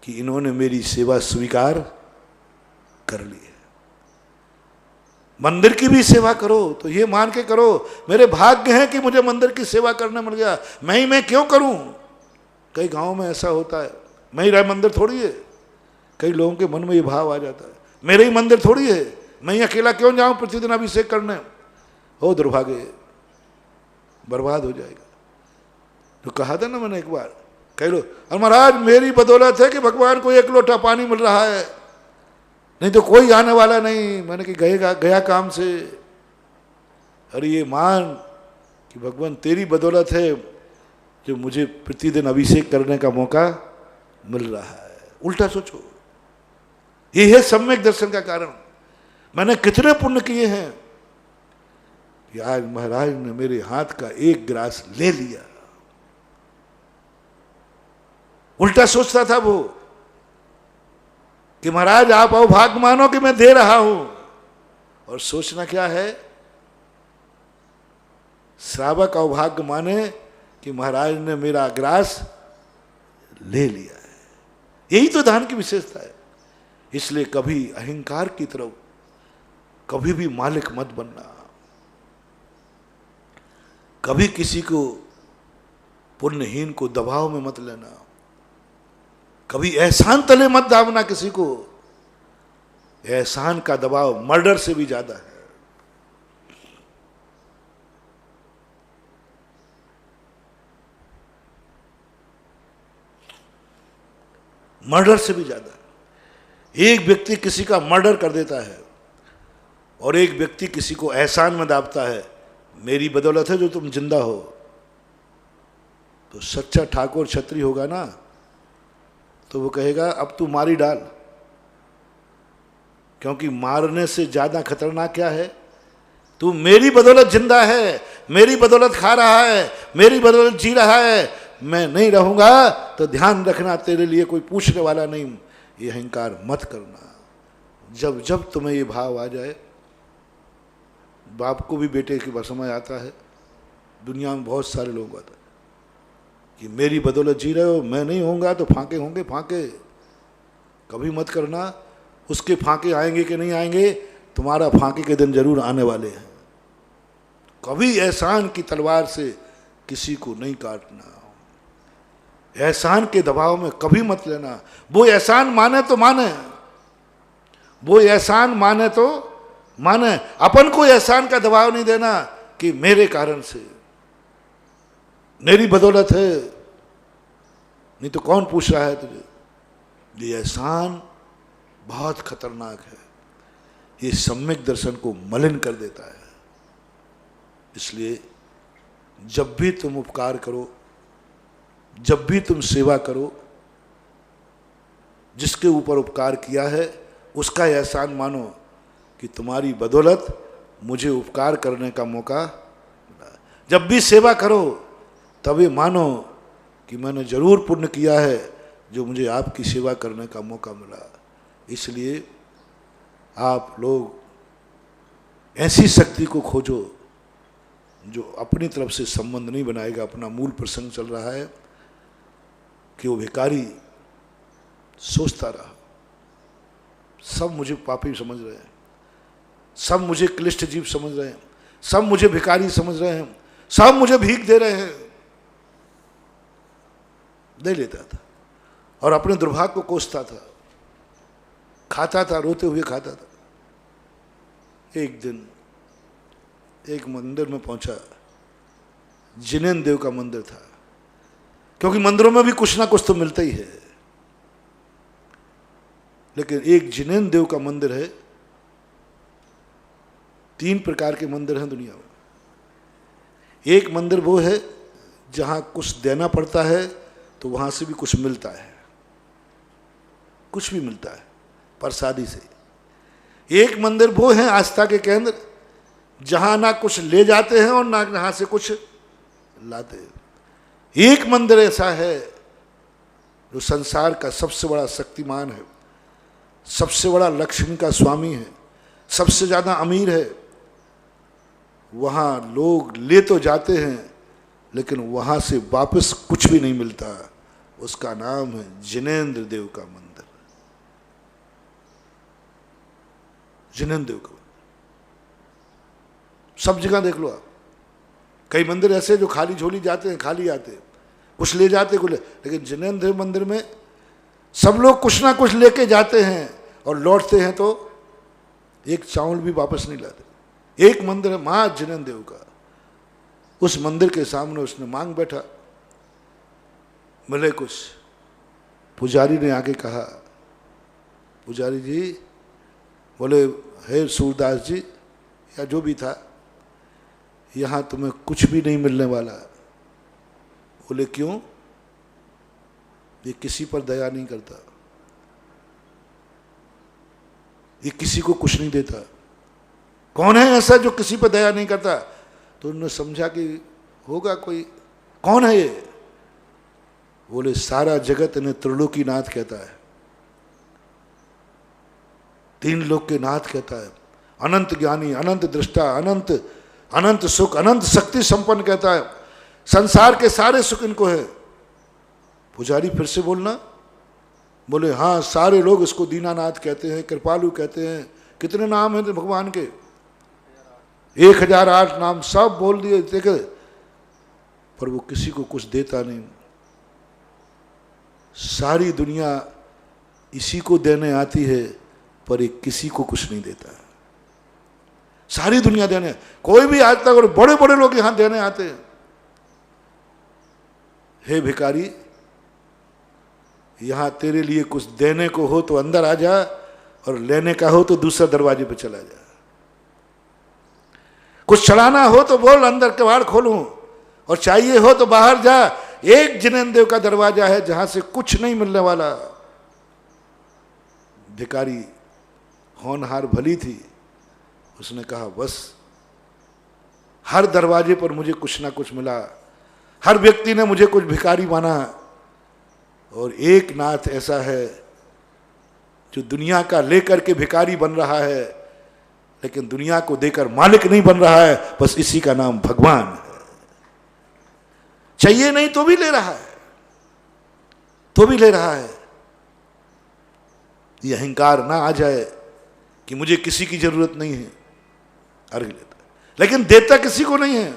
कि इन्होंने मेरी सेवा स्वीकार कर ली है। मंदिर की भी सेवा करो तो ये मान के करो, मेरे भाग्य है कि मुझे मंदिर की सेवा करने मिल गया, मैं क्यों करूं। कई गांव में ऐसा होता है, मैं ही मंदिर थोड़ी है। कई लोगों के मन में ये भाव आ जाता है, मेरे ही मंदिर थोड़ी है, मैं ही अकेला क्यों जाऊं प्रतिदिन अभिषेक करने। हो दुर्भाग्य, बर्बाद हो जाएगा। तो कहा था ना मैंने एक बार, कह लो और महाराज मेरी बदौलत है कि भगवान को एक लोटा पानी मिल रहा है, नहीं तो कोई आने वाला नहीं। मैंने कि गया काम से। अरे ये मान कि भगवान तेरी बदौलत है जो मुझे प्रतिदिन अभिषेक करने का मौका मिल रहा है। उल्टा सोचो, ये है सम्यक दर्शन का कारण। मैंने कितने पुण्य किए हैं कि आज महाराज ने मेरे हाथ का एक गिलास ले लिया। उल्टा सोचता था वो कि महाराज आप अभाग्य मानो कि मैं दे रहा हूं, और सोचना क्या है, श्रावक अभाग्य माने कि महाराज ने मेरा ग्रास ले लिया है। यही तो दान की विशेषता है। इसलिए कभी अहंकार की तरफ कभी भी मालिक मत बनना, कभी किसी को पुण्यहीन को दबाव में मत लेना, कभी एहसान तले मत दाबना किसी को। एहसान का दबाव मर्डर से भी ज्यादा है। मर्डर से भी ज्यादा। एक व्यक्ति किसी का मर्डर कर देता है और एक व्यक्ति किसी को एहसान में दाबता है, मेरी बदौलत है जो तुम जिंदा हो। तो सच्चा ठाकुर क्षत्रिय होगा ना, तो वो कहेगा अब तू मारी डाल, क्योंकि मारने से ज्यादा खतरनाक क्या है, तू मेरी बदौलत जिंदा है, मेरी बदौलत खा रहा है, मेरी बदौलत जी रहा है, मैं नहीं रहूंगा तो ध्यान रखना तेरे लिए कोई पूछने वाला नहीं। ये अहंकार मत करना। जब जब तुम्हें ये भाव आ जाए, बाप को भी बेटे के समय आता है, दुनिया में बहुत सारे लोग आता है कि मेरी बदौलत जी रहे हो, मैं नहीं होऊंगा तो फांके होंगे फांके। कभी मत करना। उसके फांके आएंगे कि नहीं आएंगे, तुम्हारा फांके के दिन जरूर आने वाले हैं। कभी एहसान की तलवार से किसी को नहीं काटना, एहसान के दबाव में कभी मत लेना। वो एहसान माने तो माने, वो एहसान माने तो माने, अपन को एहसान का दबाव नहीं देना कि मेरे कारण से, मेरी बदौलत है, नहीं तो कौन पूछ रहा है तुझे। ये एहसान बहुत खतरनाक है, ये सम्यक दर्शन को मलिन कर देता है। इसलिए जब भी तुम उपकार करो, जब भी तुम सेवा करो, जिसके ऊपर उपकार किया है उसका एहसान मानो कि तुम्हारी बदौलत मुझे उपकार करने का मौका मिला। जब भी सेवा करो तब ये मानो कि मैंने जरूर पुण्य किया है जो मुझे आपकी सेवा करने का मौका मिला। इसलिए आप लोग ऐसी शक्ति को खोजो जो अपनी तरफ से संबंध नहीं बनाएगा। अपना मूल प्रसंग चल रहा है कि वो भिखारी सोचता रहा, सब मुझे पापी समझ रहे हैं, सब मुझे क्लिष्ट जीव समझ रहे हैं, सब मुझे भिखारी समझ रहे हैं, सब मुझे भीख दे रहे हैं। दे लेता था और अपने दुर्भाग्य को कोसता था, खाता था, रोते हुए खाता था। एक दिन एक मंदिर में पहुंचा, जिनेन्द्र देव का मंदिर था, क्योंकि मंदिरों में भी कुछ ना कुछ तो मिलता ही है। लेकिन एक जिनेन्द्र देव का मंदिर है। 3 प्रकार के मंदिर हैं दुनिया में। एक मंदिर वो है जहां कुछ देना पड़ता है तो वहां से भी कुछ मिलता है, कुछ भी मिलता है प्रसादी से। एक मंदिर वो है आस्था के केंद्र जहां ना कुछ ले जाते हैं और ना यहां से कुछ लाते हैं। एक मंदिर ऐसा है जो संसार का सबसे बड़ा शक्तिमान है, सबसे बड़ा लक्ष्मी का स्वामी है, सबसे ज्यादा अमीर है। वहां लोग ले तो जाते हैं लेकिन वहां से वापस कुछ भी नहीं मिलता। उसका नाम है जिनेन्द्र देव का मंदिर। जिनेन्द्र देव का सब जगह देख लो आप। कई मंदिर ऐसे जो खाली झोली जाते हैं, खाली आते हैं, कुछ ले जाते कुछ लेकिन जिनेन्द्र देव मंदिर में सब लोग कुछ ना कुछ लेके जाते हैं और लौटते हैं तो एक चावल भी वापस नहीं लाते। एक मंदिर है महा जिनेन्द्र देव का। उस मंदिर के सामने उसने मांग बैठा, मिले कुछ। पुजारी ने आके कहा, पुजारी जी बोले, हे सूरदास जी या जो भी था, यहां तुम्हें कुछ भी नहीं मिलने वाला। बोले क्यों? ये किसी पर दया नहीं करता, ये किसी को कुछ नहीं देता। कौन है ऐसा जो किसी पर दया नहीं करता? तो उन्होंने समझा कि होगा कोई। कौन है ये? बोले सारा जगत इन्हें त्रिलोकीनाथ कहता है, 3 लोक के नाथ कहता है, अनंत ज्ञानी, अनंत दृष्टा, अनंत सुख, अनंत शक्ति संपन्न कहता है। संसार के सारे सुख इनको है। पुजारी फिर से बोलना। बोले हाँ, सारे लोग इसको दीनानाथ कहते हैं, कृपालु कहते हैं। कितने नाम हैं भगवान के? 1008 नाम सब बोल दिए देखे, पर वो किसी को कुछ देता नहीं। सारी दुनिया इसी को देने आती है पर एक किसी को कुछ नहीं देता। सारी दुनिया देने, कोई भी आज तक, और बड़े बड़े लोग यहां देने आते हैं। हे भिखारी, यहां तेरे लिए कुछ देने को हो तो अंदर आ जा, और लेने का हो तो दूसरा दरवाजे पे चला जा। कुछ चढ़ाना हो तो बोल, अंदर कबाड़ खोलूं, और चाहिए हो तो बाहर जा। एक जिनेन्द्र देव का दरवाजा है जहां से कुछ नहीं मिलने वाला। भिखारी होनहार भली थी, उसने कहा बस हर दरवाजे पर मुझे कुछ ना कुछ मिला, हर व्यक्ति ने मुझे कुछ भिखारी माना, और एक नाथ ऐसा है जो दुनिया का लेकर के भिखारी बन रहा है, लेकिन दुनिया को देकर मालिक नहीं बन रहा है, बस इसी का नाम भगवान है। चाहिए नहीं तो भी ले रहा है, तो भी ले रहा है। ये अहंकार ना आ जाए कि मुझे किसी की जरूरत नहीं है, अर्घ लेता, लेकिन देता किसी को नहीं है।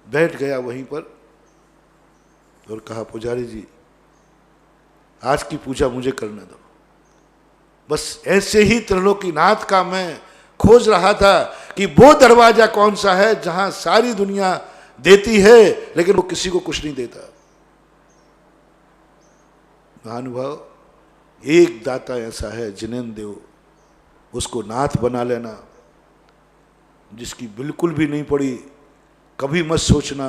बैठ गया वहीं पर और कहा, पुजारी जी आज की पूजा मुझे करने दो। बस ऐसे ही त्रिलोकीनाथ का मैं खोज रहा था कि वो दरवाजा कौन सा है जहां सारी दुनिया देती है लेकिन वो किसी को कुछ नहीं देता। महानुभाव, एक दाता ऐसा है जिनेन्द्र देव, उसको नाथ बना लेना। जिसकी बिल्कुल भी नहीं पड़ी, कभी मत सोचना।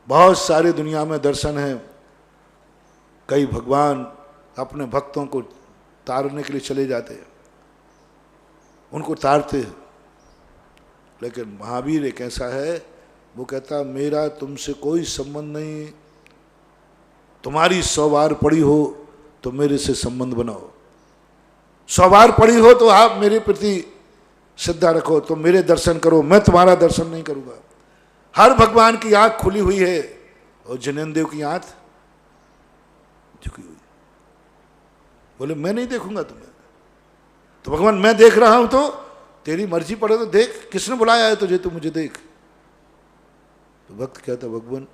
बहुत सारे दुनिया में दर्शन है, कई भगवान अपने भक्तों को तारने के लिए चले जाते हैं, उनको तारते हैं, लेकिन महावीर एक ऐसा है, वो कहता मेरा तुमसे कोई संबंध नहीं, तुम्हारी 100 बार पड़ी हो तो मेरे से संबंध बनाओ, 100 बार पड़ी हो तो आप मेरे प्रति श्रद्धा रखो, तो मेरे दर्शन करो, मैं तुम्हारा दर्शन नहीं करूंगा। हर भगवान की आंख खुली हुई है और जिनेन्द्र देव की आंख झुकी हुई। बोले मैं नहीं देखूंगा तुम्हें। तो भगवान मैं देख रहा हूं तो तेरी मर्जी पड़े तो देख, किसने बुलाया है तुझे, तू मुझे देख। तो भक्त कहता भगवान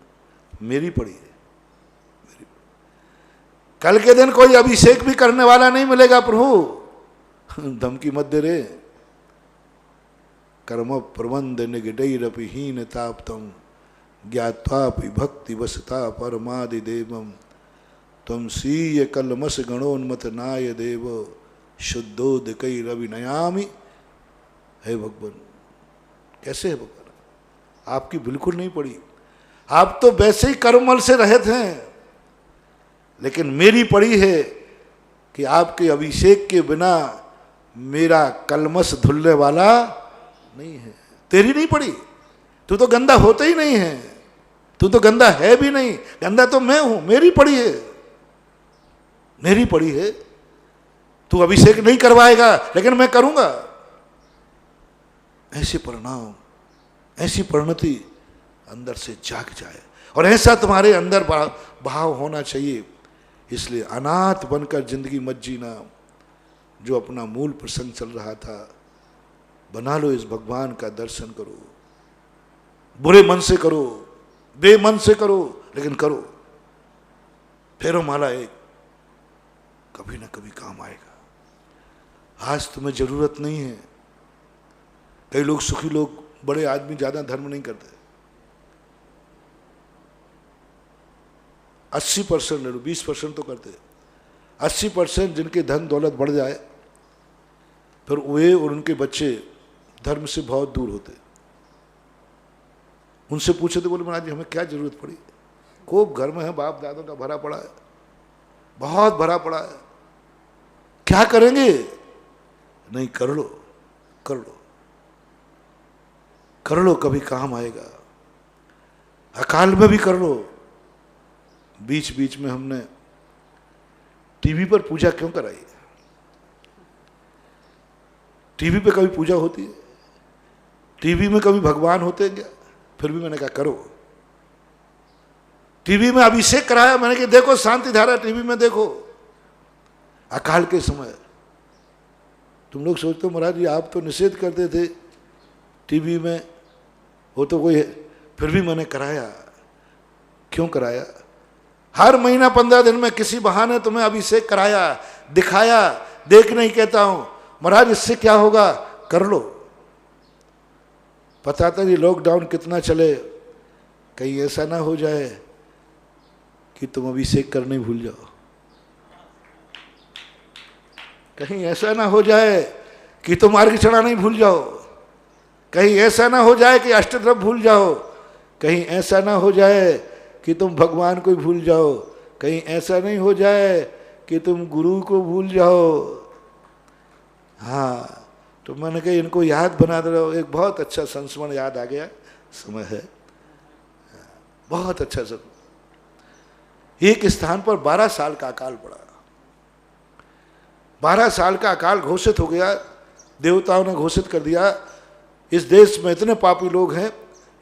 मेरी पड़ी है, मेरी। कल के दिन कोई अभिषेक भी करने वाला नहीं मिलेगा प्रभु, धमकी मत दे रे। कर्म प्रबंध निगडैरपि हीन ताप्तम ज्ञात्वापि भक्ति वसता परमादि देवम तम सीय कलमस गणोन्मत नाय देव शुद्धोदकई रवि नयामि। है भगवान, कैसे है भगवान? आपकी बिल्कुल नहीं पड़ी, आप तो वैसे ही कर्मल से रहित हैं, लेकिन मेरी पड़ी है कि आपके अभिषेक के बिना मेरा कलमस धुलने वाला नहीं है। तेरी नहीं पड़ी, तू तो गंदा होता ही नहीं है, तू तो गंदा है भी नहीं, गंदा तो मैं हूं, मेरी पड़ी है, मेरी पड़ी है। तू अभिषेक नहीं करवाएगा लेकिन मैं करूंगा। ऐसे परिणाम, ऐसी परिणति अंदर से जाग जाए, और ऐसा तुम्हारे अंदर भाव होना चाहिए। इसलिए अनाथ बनकर जिंदगी मत जीना। जो अपना मूल प्रसंग चल रहा था, बना लो, इस भगवान का दर्शन करो, बुरे मन से करो, बेमन से करो, लेकिन करो। फेरो माला एक, कभी ना कभी काम आएगा। आज तुम्हें जरूरत नहीं है। कई लोग, सुखी लोग, बड़े आदमी ज्यादा धर्म नहीं करते। 80% ले लो, 20% तो करते। 80% जिनके धन दौलत बढ़ जाए, फिर वे और उनके बच्चे धर्म से बहुत दूर होते। उनसे पूछे तो बोले महाराज जी हमें क्या जरूरत पड़ी, खूब घर में है, बाप दादों का भरा पड़ा है, बहुत भरा पड़ा है, क्या करेंगे? नहीं, कर लो, कर लो, कर लो, कभी काम आएगा। अकाल में भी कर लो। बीच बीच में हमने टीवी पर पूजा क्यों कराई? टीवी पे कभी पूजा होती है? टीवी में कभी भगवान होते हैं क्या? फिर भी मैंने कहा करो। टीवी में अभिषेक कराया, मैंने कहा देखो शांति धारा टीवी में देखो। अकाल के समय तुम लोग सोचते हो महाराज जी आप तो निषेध करते थे टीवी में, वो तो कोई है, फिर भी मैंने कराया। क्यों कराया? हर महीना 15 दिन में किसी बहाने तुम्हें अभिषेक कराया, दिखाया। देख नहीं कहता हूं महाराज इससे क्या होगा, कर लो। पता था ये लॉकडाउन कितना चले, कहीं ऐसा ना हो जाए कि तुम अभिषेक करने भूल जाओ, कहीं ऐसा ना हो जाए कि तुम अर्घ चढ़ाना ही भूल जाओ, कहीं ऐसा ना हो जाए कि अष्टद्रव्य भूल जाओ, कहीं ऐसा ना हो जाए कि तुम भगवान को भूल जाओ, कहीं ऐसा नहीं हो जाए कि तुम गुरु को भूल जाओ। हाँ, तो मैंने कहा इनको याद बना दे रहा हूँ। एक बहुत अच्छा संस्मरण याद आ गया। समय है, बहुत अच्छा समय। एक स्थान पर 12 साल का अकाल पड़ा। 12 साल का अकाल घोषित हो गया। देवताओं ने घोषित कर दिया, इस देश में इतने पापी लोग हैं,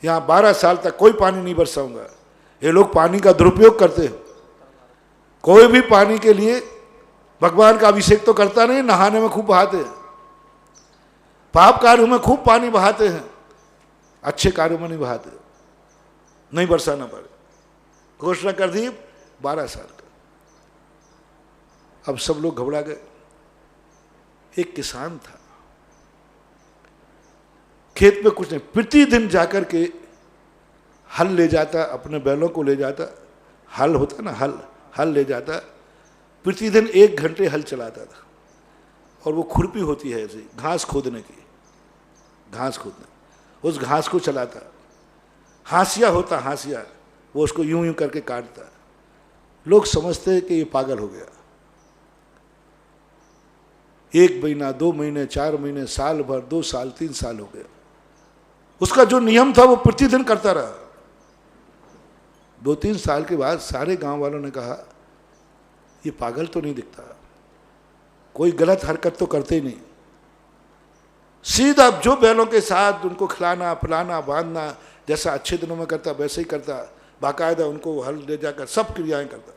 यहाँ 12 साल तक कोई पानी नहीं बरसाऊंगा। ये लोग पानी का दुरुपयोग करते हैं। कोई भी पानी के लिए भगवान का अभिषेक तो करता नहीं, नहाने में खूब बहाते हैं, पाप कार्यों में खूब पानी बहाते हैं, अच्छे कार्यों में नहीं बहाते, नहीं बरसाना पड़े। घोषणा कर दी 12 साल का। अब सब लोग घबरा गए। एक किसान था, खेत में कुछ नहीं, प्रतिदिन जाकर के हल ले जाता, अपने बैलों को ले जाता, हल होता ना, हल ले जाता, प्रतिदिन 1 घंटे हल चलाता था। और वो खुरपी होती है ऐसी घास खोदने की, घास खोदने, उस घास को चलाता। हाशिया होता, हाशिया, वो उसको यूं यूं करके काटता। लोग समझते कि ये पागल हो गया। 1 महीना, 2 महीने, 4 महीने, साल भर, 2 साल, 3 साल हो गया। उसका जो नियम था वो प्रतिदिन करता रहा। 2-3 साल के बाद सारे गांव वालों ने कहा, ये पागल तो नहीं दिखता, कोई गलत हरकत तो करते ही नहीं। सीधा जो बैलों के साथ उनको खिलाना पिलाना बांधना जैसा अच्छे दिनों में करता वैसे ही करता, बाकायदा उनको हल ले जाकर सब क्रियाएं करता।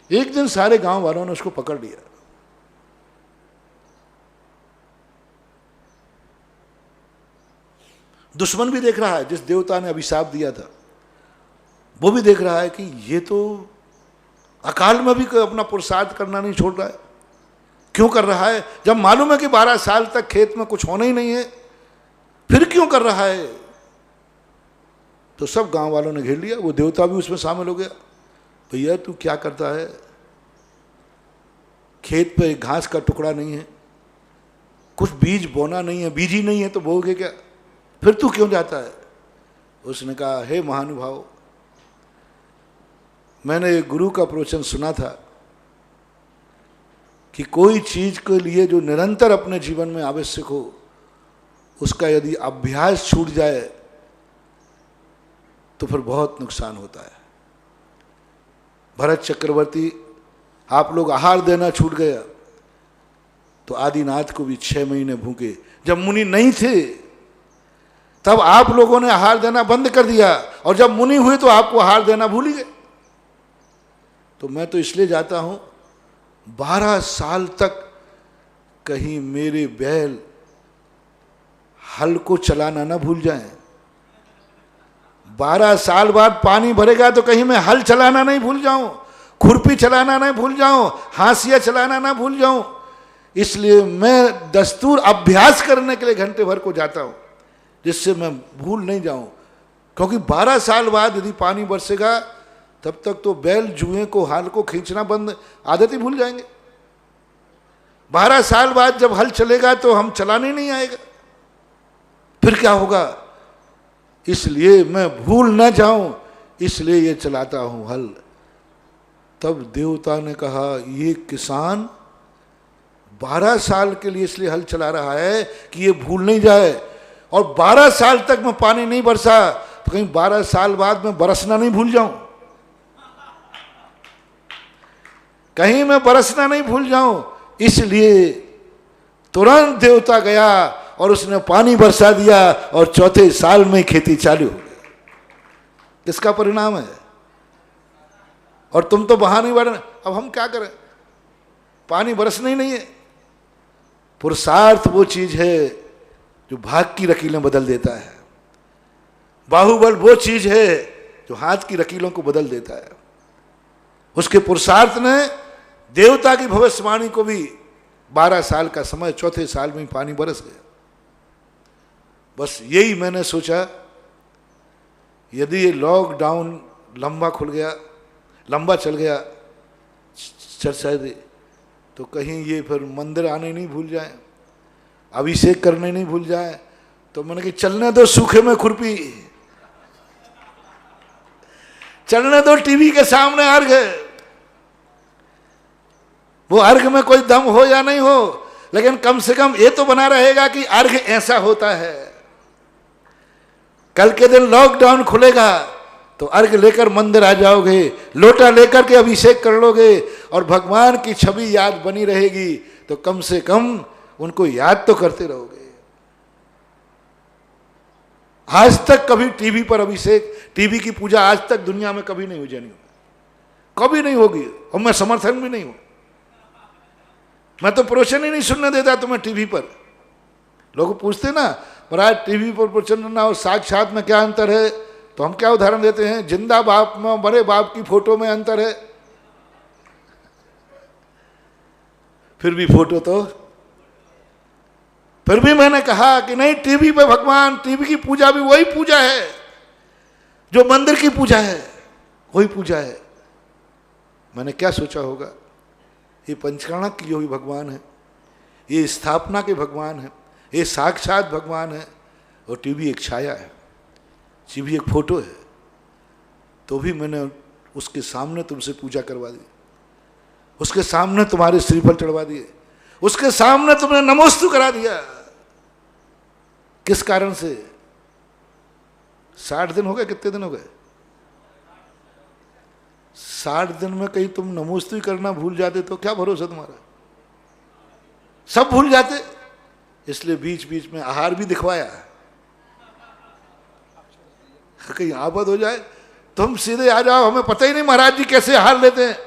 एक दिन सारे गांव वालों ने उसको पकड़ लिया। दुश्मन भी देख रहा है, जिस देवता ने अभिशाप दिया था वो भी देख रहा है कि ये तो अकाल में भी अपना पुरुषार्थ करना नहीं छोड़ रहा है। क्यों कर रहा है? जब मालूम है कि 12 साल तक खेत में कुछ होना ही नहीं है, फिर क्यों कर रहा है? तो सब गांव वालों ने घेर लिया। वो देवता भी उसमें शामिल हो गया। भैया तू क्या करता है? खेत पे घास का टुकड़ा नहीं है, कुछ बीज बोना नहीं है, बीज ही नहीं है तो बोओगे क्या? फिर तू क्यों जाता है? उसने कहा, हे महानुभाव, मैंने एक गुरु का प्रवचन सुना था कि कोई चीज के लिए जो निरंतर अपने जीवन में आवश्यक हो, उसका यदि अभ्यास छूट जाए तो फिर बहुत नुकसान होता है। भरत चक्रवर्ती, आप लोग आहार देना छूट गया तो आदिनाथ को भी 6 महीने भूखे। जब मुनि नहीं थे तब आप लोगों ने आहार देना बंद कर दिया, और जब मुनि हुए तो आपको आहार देना भूल ही गए। तो मैं तो इसलिए जाता हूं 12 साल तक कहीं मेरे बैल हल को चलाना ना भूल जाएं। 12 साल बाद पानी भरेगा तो कहीं मैं हल चलाना नहीं भूल जाऊं, खुरपी चलाना नहीं भूल जाऊं, हाशिया चलाना ना भूल जाऊं। इसलिए मैं दस्तूर अभ्यास करने के लिए घंटे भर को जाता हूं, जिससे मैं भूल नहीं जाऊं। क्योंकि 12 साल बाद यदि पानी बरसेगा तब तक तो बैल जुए को, हाल को खींचना बंद, आदत ही भूल जाएंगे। 12 साल बाद जब हल चलेगा तो हम चलाने नहीं आएगा, फिर क्या होगा? इसलिए मैं भूल ना जाऊं, इसलिए ये चलाता हूं हल। तब देवता ने कहा, ये किसान 12 साल के लिए इसलिए हल चला रहा है कि ये भूल नहीं जाए, और 12 साल तक मैं पानी नहीं बरसा तो कहीं 12 साल बाद मैं बरसना नहीं भूल जाऊं, कहीं मैं बरसना नहीं भूल जाऊं। इसलिए तुरंत देवता गया और उसने पानी बरसा दिया, और 4थे साल में खेती चालू हो गई। किसका परिणाम है? और तुम तो बहा नहीं बढ़ना। अब हम क्या करें? पानी बरसना ही नहीं है। पुरुषार्थ वो चीज है जो भाग की लकीरें बदल देता है। बाहुबल वो चीज है जो हाथ की लकीरों को बदल देता है। उसके पुरुषार्थ ने देवता की भविष्यवाणी को भी 12 साल का समय, 4थे साल में ही पानी बरस गया। बस यही मैंने सोचा, यदि ये लॉकडाउन लंबा खुल गया, लंबा चल गया चर्चा दे, तो कहीं ये फिर मंदिर आने नहीं भूल जाए, अभिषेक करने नहीं भूल जाए। तो मैंने कि चलने दो सूखे में खुरपी, चलने दो टीवी के सामने अर्घ। वो अर्घ में कोई दम हो या नहीं हो, लेकिन कम से कम ये तो बना रहेगा कि अर्घ ऐसा होता है। कल के दिन लॉकडाउन खुलेगा तो अर्घ लेकर मंदिर आ जाओगे, लोटा लेकर के अभिषेक कर लोगे और भगवान की छवि याद बनी रहेगी, तो कम से कम उनको याद तो करते रहोगे। आज तक कभी टीवी पर अभिषेक, टीवी की पूजा आज तक दुनिया में कभी नहीं हुई, जानी कभी नहीं होगी, और मैं समर्थन भी नहीं हूं। मैं तो प्रवचन ही नहीं सुनने देता तुम्हें टीवी पर। लोग पूछते ना महाराज टीवी पर प्रवचन सुनना और साक्षात में क्या अंतर है, तो हम क्या उदाहरण देते हैं, जिंदा बाप में मरे बाप की फोटो में अंतर है। फिर भी फोटो तो, फिर भी मैंने कहा कि नहीं, टीवी पे भगवान, टीवी की पूजा भी वही पूजा है जो मंदिर की पूजा है, वही पूजा है। मैंने क्या सोचा होगा, ये पंचकर्णक की जो भी भगवान है, ये स्थापना के भगवान है, ये साक्षात भगवान है, और टीवी एक छाया है, टीवी एक फोटो है। तो भी मैंने उसके सामने तुमसे पूजा करवा दी, उसके सामने तुम्हारे श्रीफल चढ़वा दिए, उसके सामने तुमने नमोस्तु करा दिया। किस कारण से? 60 दिन हो गए, कितने दिन हो गए? 60 दिन में कहीं तुम नमोस्तु करना भूल जाते तो क्या भरोसा तुम्हारा? सब भूल जाते। इसलिए बीच बीच में आहार भी दिखवाया, कहीं आफत हो जाए तुम सीधे आ जाओ, हमें पता ही नहीं महाराज जी कैसे आहार लेते हैं।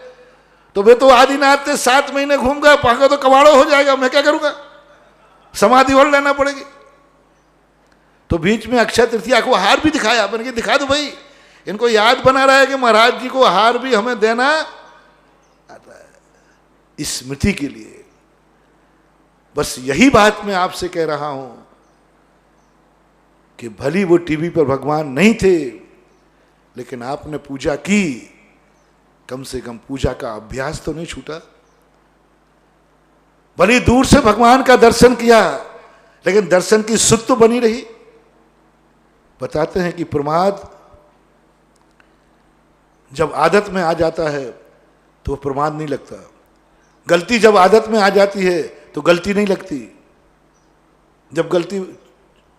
तो वे तो आदिनाथ थे, 7 महीने घूम गए, पांगा तो कबाड़ो हो जाएगा, मैं क्या करूंगा, समाधि और लेना पड़ेगी। तो बीच में अक्षय तृतीया को आहार भी दिखाया, मैंने कहा दिखा दो भाई, इनको याद बना रहा है कि महाराज जी को आहार भी हमें देना आता है, स्मृति के लिए। बस यही बात मैं आपसे कह रहा हूं कि भली वो टीवी पर भगवान नहीं थे, लेकिन आपने पूजा की, कम से कम पूजा का अभ्यास तो नहीं छूटा। भली दूर से भगवान का दर्शन किया, लेकिन दर्शन की सुध तो बनी रही। बताते हैं कि प्रमाद जब आदत में आ जाता है तो प्रमाद नहीं लगता, गलती जब आदत में आ जाती है तो गलती नहीं लगती। जब गलती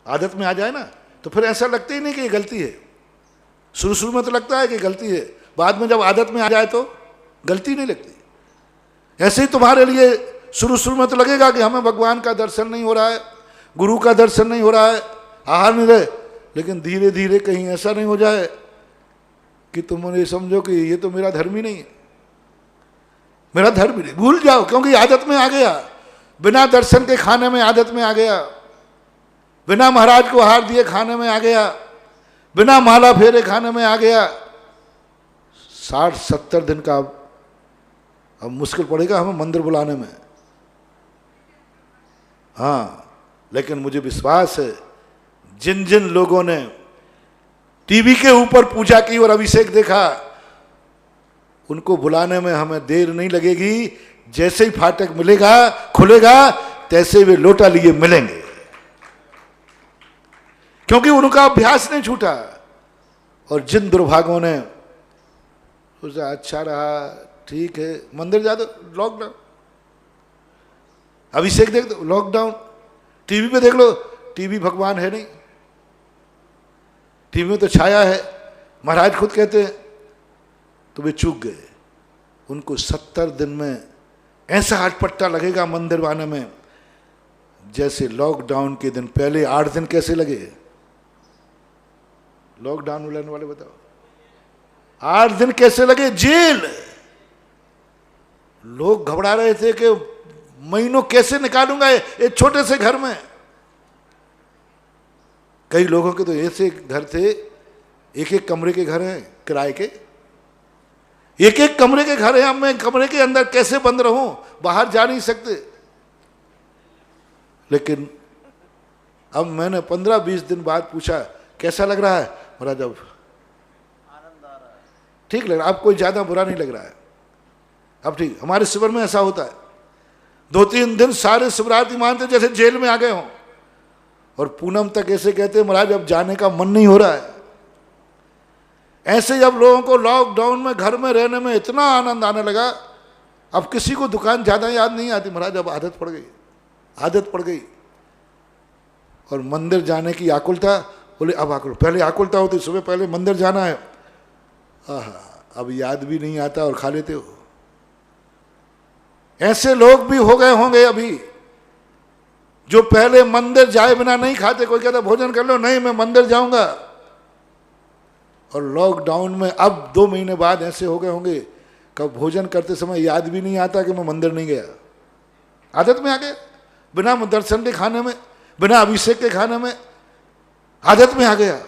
आदत में आ जाए ना तो फिर ऐसा लगता ही नहीं कि ये गलती है। शुरू में तो लगता है कि गलती है, बाद में जब आदत में आ जाए तो गलती नहीं लगती। ऐसे ही तुम्हारे लिए शुरू में तो लगेगा कि हमें भगवान का दर्शन नहीं हो रहा है, गुरु का दर्शन नहीं हो रहा है, आहार नहीं रहे, लेकिन धीरे धीरे कहीं ऐसा नहीं हो जाए कि तुम ये समझो कि ये तो मेरा धर्म ही नहीं है, मेरा धर्म ही नहीं, भूल जाओ, क्योंकि आदत में आ गया। बिना दर्शन के खाने में आदत में आ गया, बिना महाराज को आहार दिए खाने में आ गया, बिना माला फेरे खाने में आ गया। 60-70 दिन का अब मुश्किल पड़ेगा हमें मंदिर बुलाने में। हाँ, लेकिन मुझे विश्वास है जिन जिन लोगों ने टीवी के ऊपर पूजा की और अभिषेक देखा, उनको बुलाने में हमें देर नहीं लगेगी। जैसे ही फाटक मिलेगा, खुलेगा, तैसे वे लोटा लिए मिलेंगे, क्योंकि उनका अभ्यास नहीं छूटा। और जिन दुर्भागों ने सोचा अच्छा रहा, ठीक है, मंदिर जा दो, लॉकडाउन, अभिषेक देख दो, लॉकडाउन, टीवी पे देख लो, टीवी भगवान है नहीं, टीवी में तो छाया है, महाराज खुद कहते हैं, तो वे चूक गए। उनको 70 दिन में ऐसा हटपट्टा लगेगा मंदिर आने में, जैसे लॉकडाउन के दिन पहले 8 दिन कैसे लगे। लॉकडाउन लेने वाले बताओ, 8 दिन कैसे लगे, जेल। लोग घबरा रहे थे कि महीनों कैसे निकालूंगा एक छोटे से घर में। कई लोगों के तो ऐसे घर थे, एक एक कमरे के घर हैं किराए के, एक एक कमरे के घर हैं। अब मैं कमरे के अंदर कैसे बंद रहूं, बाहर जा नहीं सकते। लेकिन अब मैंने 15-20 दिन बाद पूछा कैसा लग रहा है, महाराज अब आनंद आ रहा है, ठीक लग रहा है, अब कोई ज्यादा बुरा नहीं लग रहा है, अब ठीक। हमारे शिविर में ऐसा होता है, 2-3 दिन सारे शिवरात्रि मानते जैसे जेल में आ गए हों, और पूनम तक ऐसे कहते महाराज अब जाने का मन नहीं हो रहा है। ऐसे जब लोगों को लॉकडाउन में घर में रहने में इतना आनंद आने लगा, अब किसी को दुकान ज्यादा याद नहीं आती, महाराज अब आदत पड़ गई। और मंदिर जाने की आकुलता, बोले अब आकुल, पहले आकुलता होती सुबह पहले मंदिर जाना है, आहा अब याद भी नहीं आता और खा लेते हो। ऐसे लोग भी हो गए होंगे अभी जो पहले मंदिर जाए बिना नहीं खाते। कोई कहता भोजन कर लो, नहीं मैं मंदिर जाऊंगा। और लॉकडाउन में अब 2 महीने बाद ऐसे हो गए होंगे कब भोजन करते समय याद भी नहीं आता कि मैं मंदिर नहीं गया। आदत में आ गया, बिना दर्शन के खाने में, बिना अभिषेक के खाने में आदत में आ गया।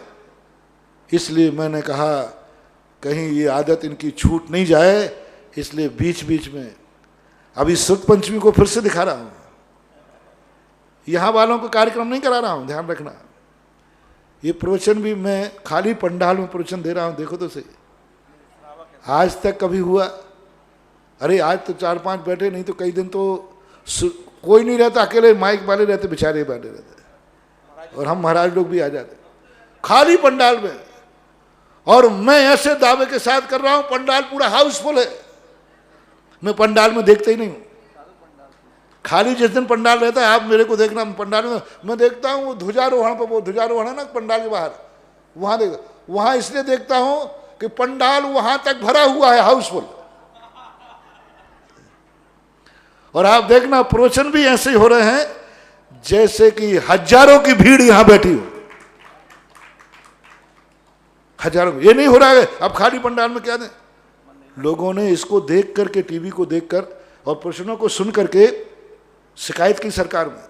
इसलिए मैंने कहा कहीं ये आदत इनकी छूट नहीं जाए, इसलिए बीच बीच में अभी शुद्ध पंचमी को फिर से दिखा रहा हूं। यहां वालों को कार्यक्रम नहीं करा रहा हूं, ध्यान रखना। ये प्रवचन भी मैं खाली पंडाल में प्रवचन दे रहा हूं, देखो तो सही। आज तक कभी हुआ? अरे आज तो 4-5 बैठे, नहीं तो कई दिन तो कोई नहीं रहता, अकेले माइक वाले रहते, बेचारे बैठे रहते, और हम महाराज लोग भी आ जाते खाली पंडाल में। और मैं ऐसे दावे के साथ कर रहा हूं पंडाल पूरा हाउसफुल है। मैं पंडाल में देखता ही नहीं हूं, खाली जिस दिन पंडाल रहता है आप मेरे को देखना, पंडाल में मैं देखता हूँ वो ध्वजारोहण पर, वो ध्वजारोहण है ना पंडाल के बाहर, वहां देख, वहां इसलिए देखता हूं कि पंडाल वहां तक भरा हुआ है, हाउसफुल। और आप देखना प्रवचन भी ऐसे ही हो रहे हैं जैसे कि हजारों की भीड़ यहां बैठी हो, हजारों। ये नहीं हो रहा है अब खाली पंडाल में क्या दें। लोगों ने इसको देख करके, टीवी को देखकर और प्रवचनों को सुन करके शिकायत की सरकार में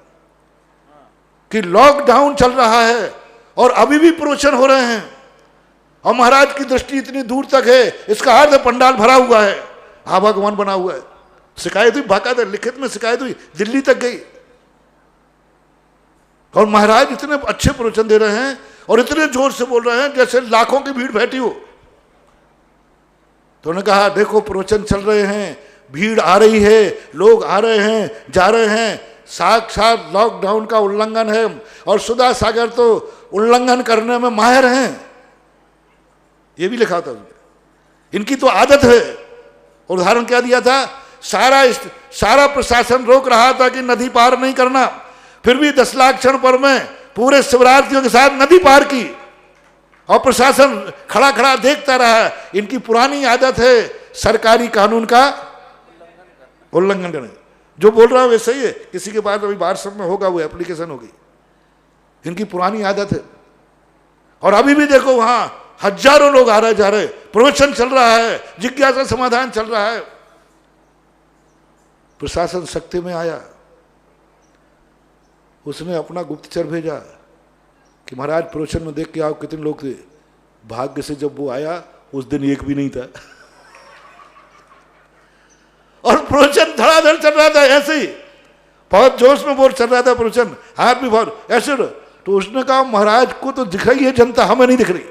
कि लॉकडाउन चल रहा है और अभी भी प्रवचन हो रहे हैं और महाराज की दृष्टि इतनी दूर तक है, इसका अर्थ पंडाल भरा हुआ है, आवागमन बना हुआ है। शिकायत हुई, बाकायदा लिखित में शिकायत हुई, दिल्ली तक गई। और महाराज इतने अच्छे प्रवचन दे रहे हैं और इतने जोर से बोल रहे हैं जैसे लाखों की भीड़ बैठी हो। तो उन्होंने कहा देखो प्रवचन चल रहे हैं, भीड़ आ रही है, लोग आ रहे हैं, जा रहे हैं, साक्षात लॉकडाउन का उल्लंघन है और सुधा सागर तो उल्लंघन करने में माहिर हैं। ये भी लिखा था उसमें। इनकी तो आदत है। उदाहरण क्या दिया था, सारा प्रशासन रोक रहा था कि नदी पार नहीं करना, फिर भी 10 लाख क्षण पर में पूरे शिवरात्रियों के साथ नदी पार की और प्रशासन खड़ा खड़ा देखता रहा। इनकी पुरानी आदत है सरकारी कानून का उल्लंघन करने। जो बोल रहा हूं वैसे ही है, किसी के पास अभी व्हाट्सएप में होगा, वो एप्लीकेशन होगी। इनकी पुरानी आदत है। और अभी भी देखो वहां हजारों लोग आ रहे जा रहे, प्रवचन चल रहा है, जिज्ञासा समाधान चल रहा है। प्रशासन सख्ती में आया, उसने अपना गुप्तचर भेजा कि महाराज प्रवचन में देख के आओ कितने लोग थे। भाग्य से जब वो आया उस दिन एक भी नहीं था और प्रवचन धड़ाधड़ चल रहा था, ऐसे ही बहुत जोश में बोल चल रहा था प्रवचन, हाथ भी बहुत ऐसे। तो उसने कहा महाराज को तो दिख रही है जनता, हमें नहीं दिख रही।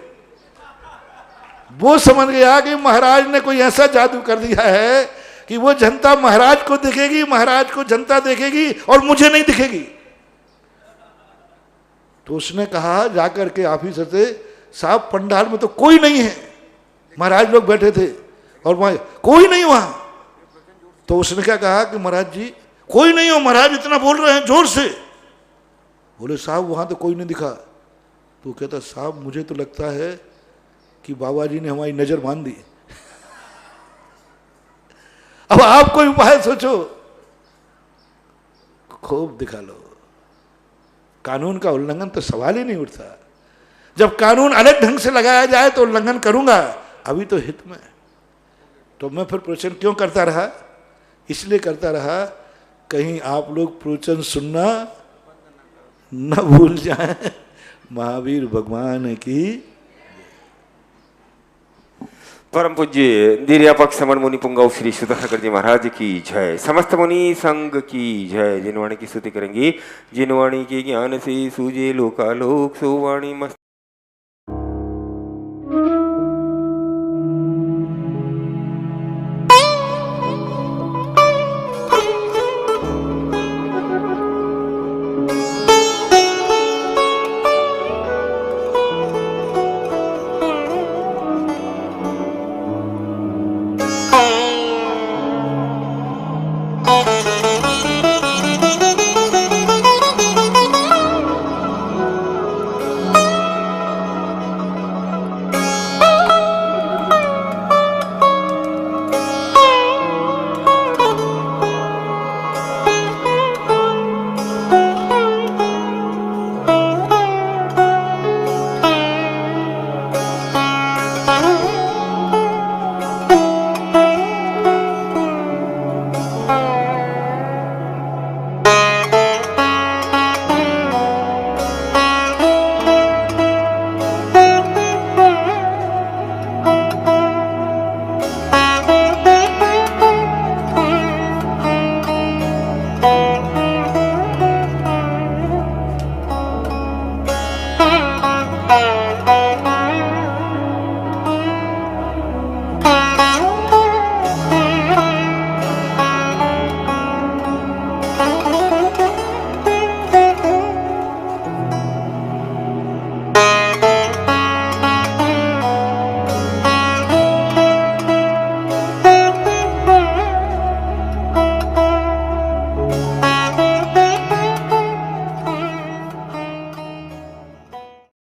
वो समझ गया कि महाराज ने कोई ऐसा जादू कर दिया है कि वो जनता महाराज को दिखेगी, महाराज को जनता देखेगी और मुझे नहीं दिखेगी। तो उसने कहा जाकर के ऑफिसर से, साहब पंडाल में तो कोई नहीं है, महाराज लोग बैठे थे और वहां कोई नहीं वहां। तो उसने क्या कहा कि महाराज जी कोई नहीं हो, महाराज इतना बोल रहे हैं जोर से। बोले साहब वहां तो कोई नहीं दिखा। तो कहता साहब मुझे तो लगता है कि बाबा जी ने हमारी नजर बांध दी। अब आप कोई उपाय सोचो, खूब दिखा लो। कानून का उल्लंघन तो सवाल ही नहीं उठता। जब कानून अलग ढंग से लगाया जाए तो उल्लंघन करूंगा, अभी तो हित में। तो मैं फिर प्रवचन क्यों करता रहा? इसलिए करता रहा कहीं आप लोग प्रवचन सुनना न भूल जाएं। महावीर भगवान की। परम पूज्य निर्यापक समण मुनि पुंगव श्री सुधाकर जी महाराज की जय। समस्त मुनि संघ की जय। जिनवाणी की स्तुति करेंगी, जिनवाणी के ज्ञान से सूझे लोकालोक, सो वाणी मस्त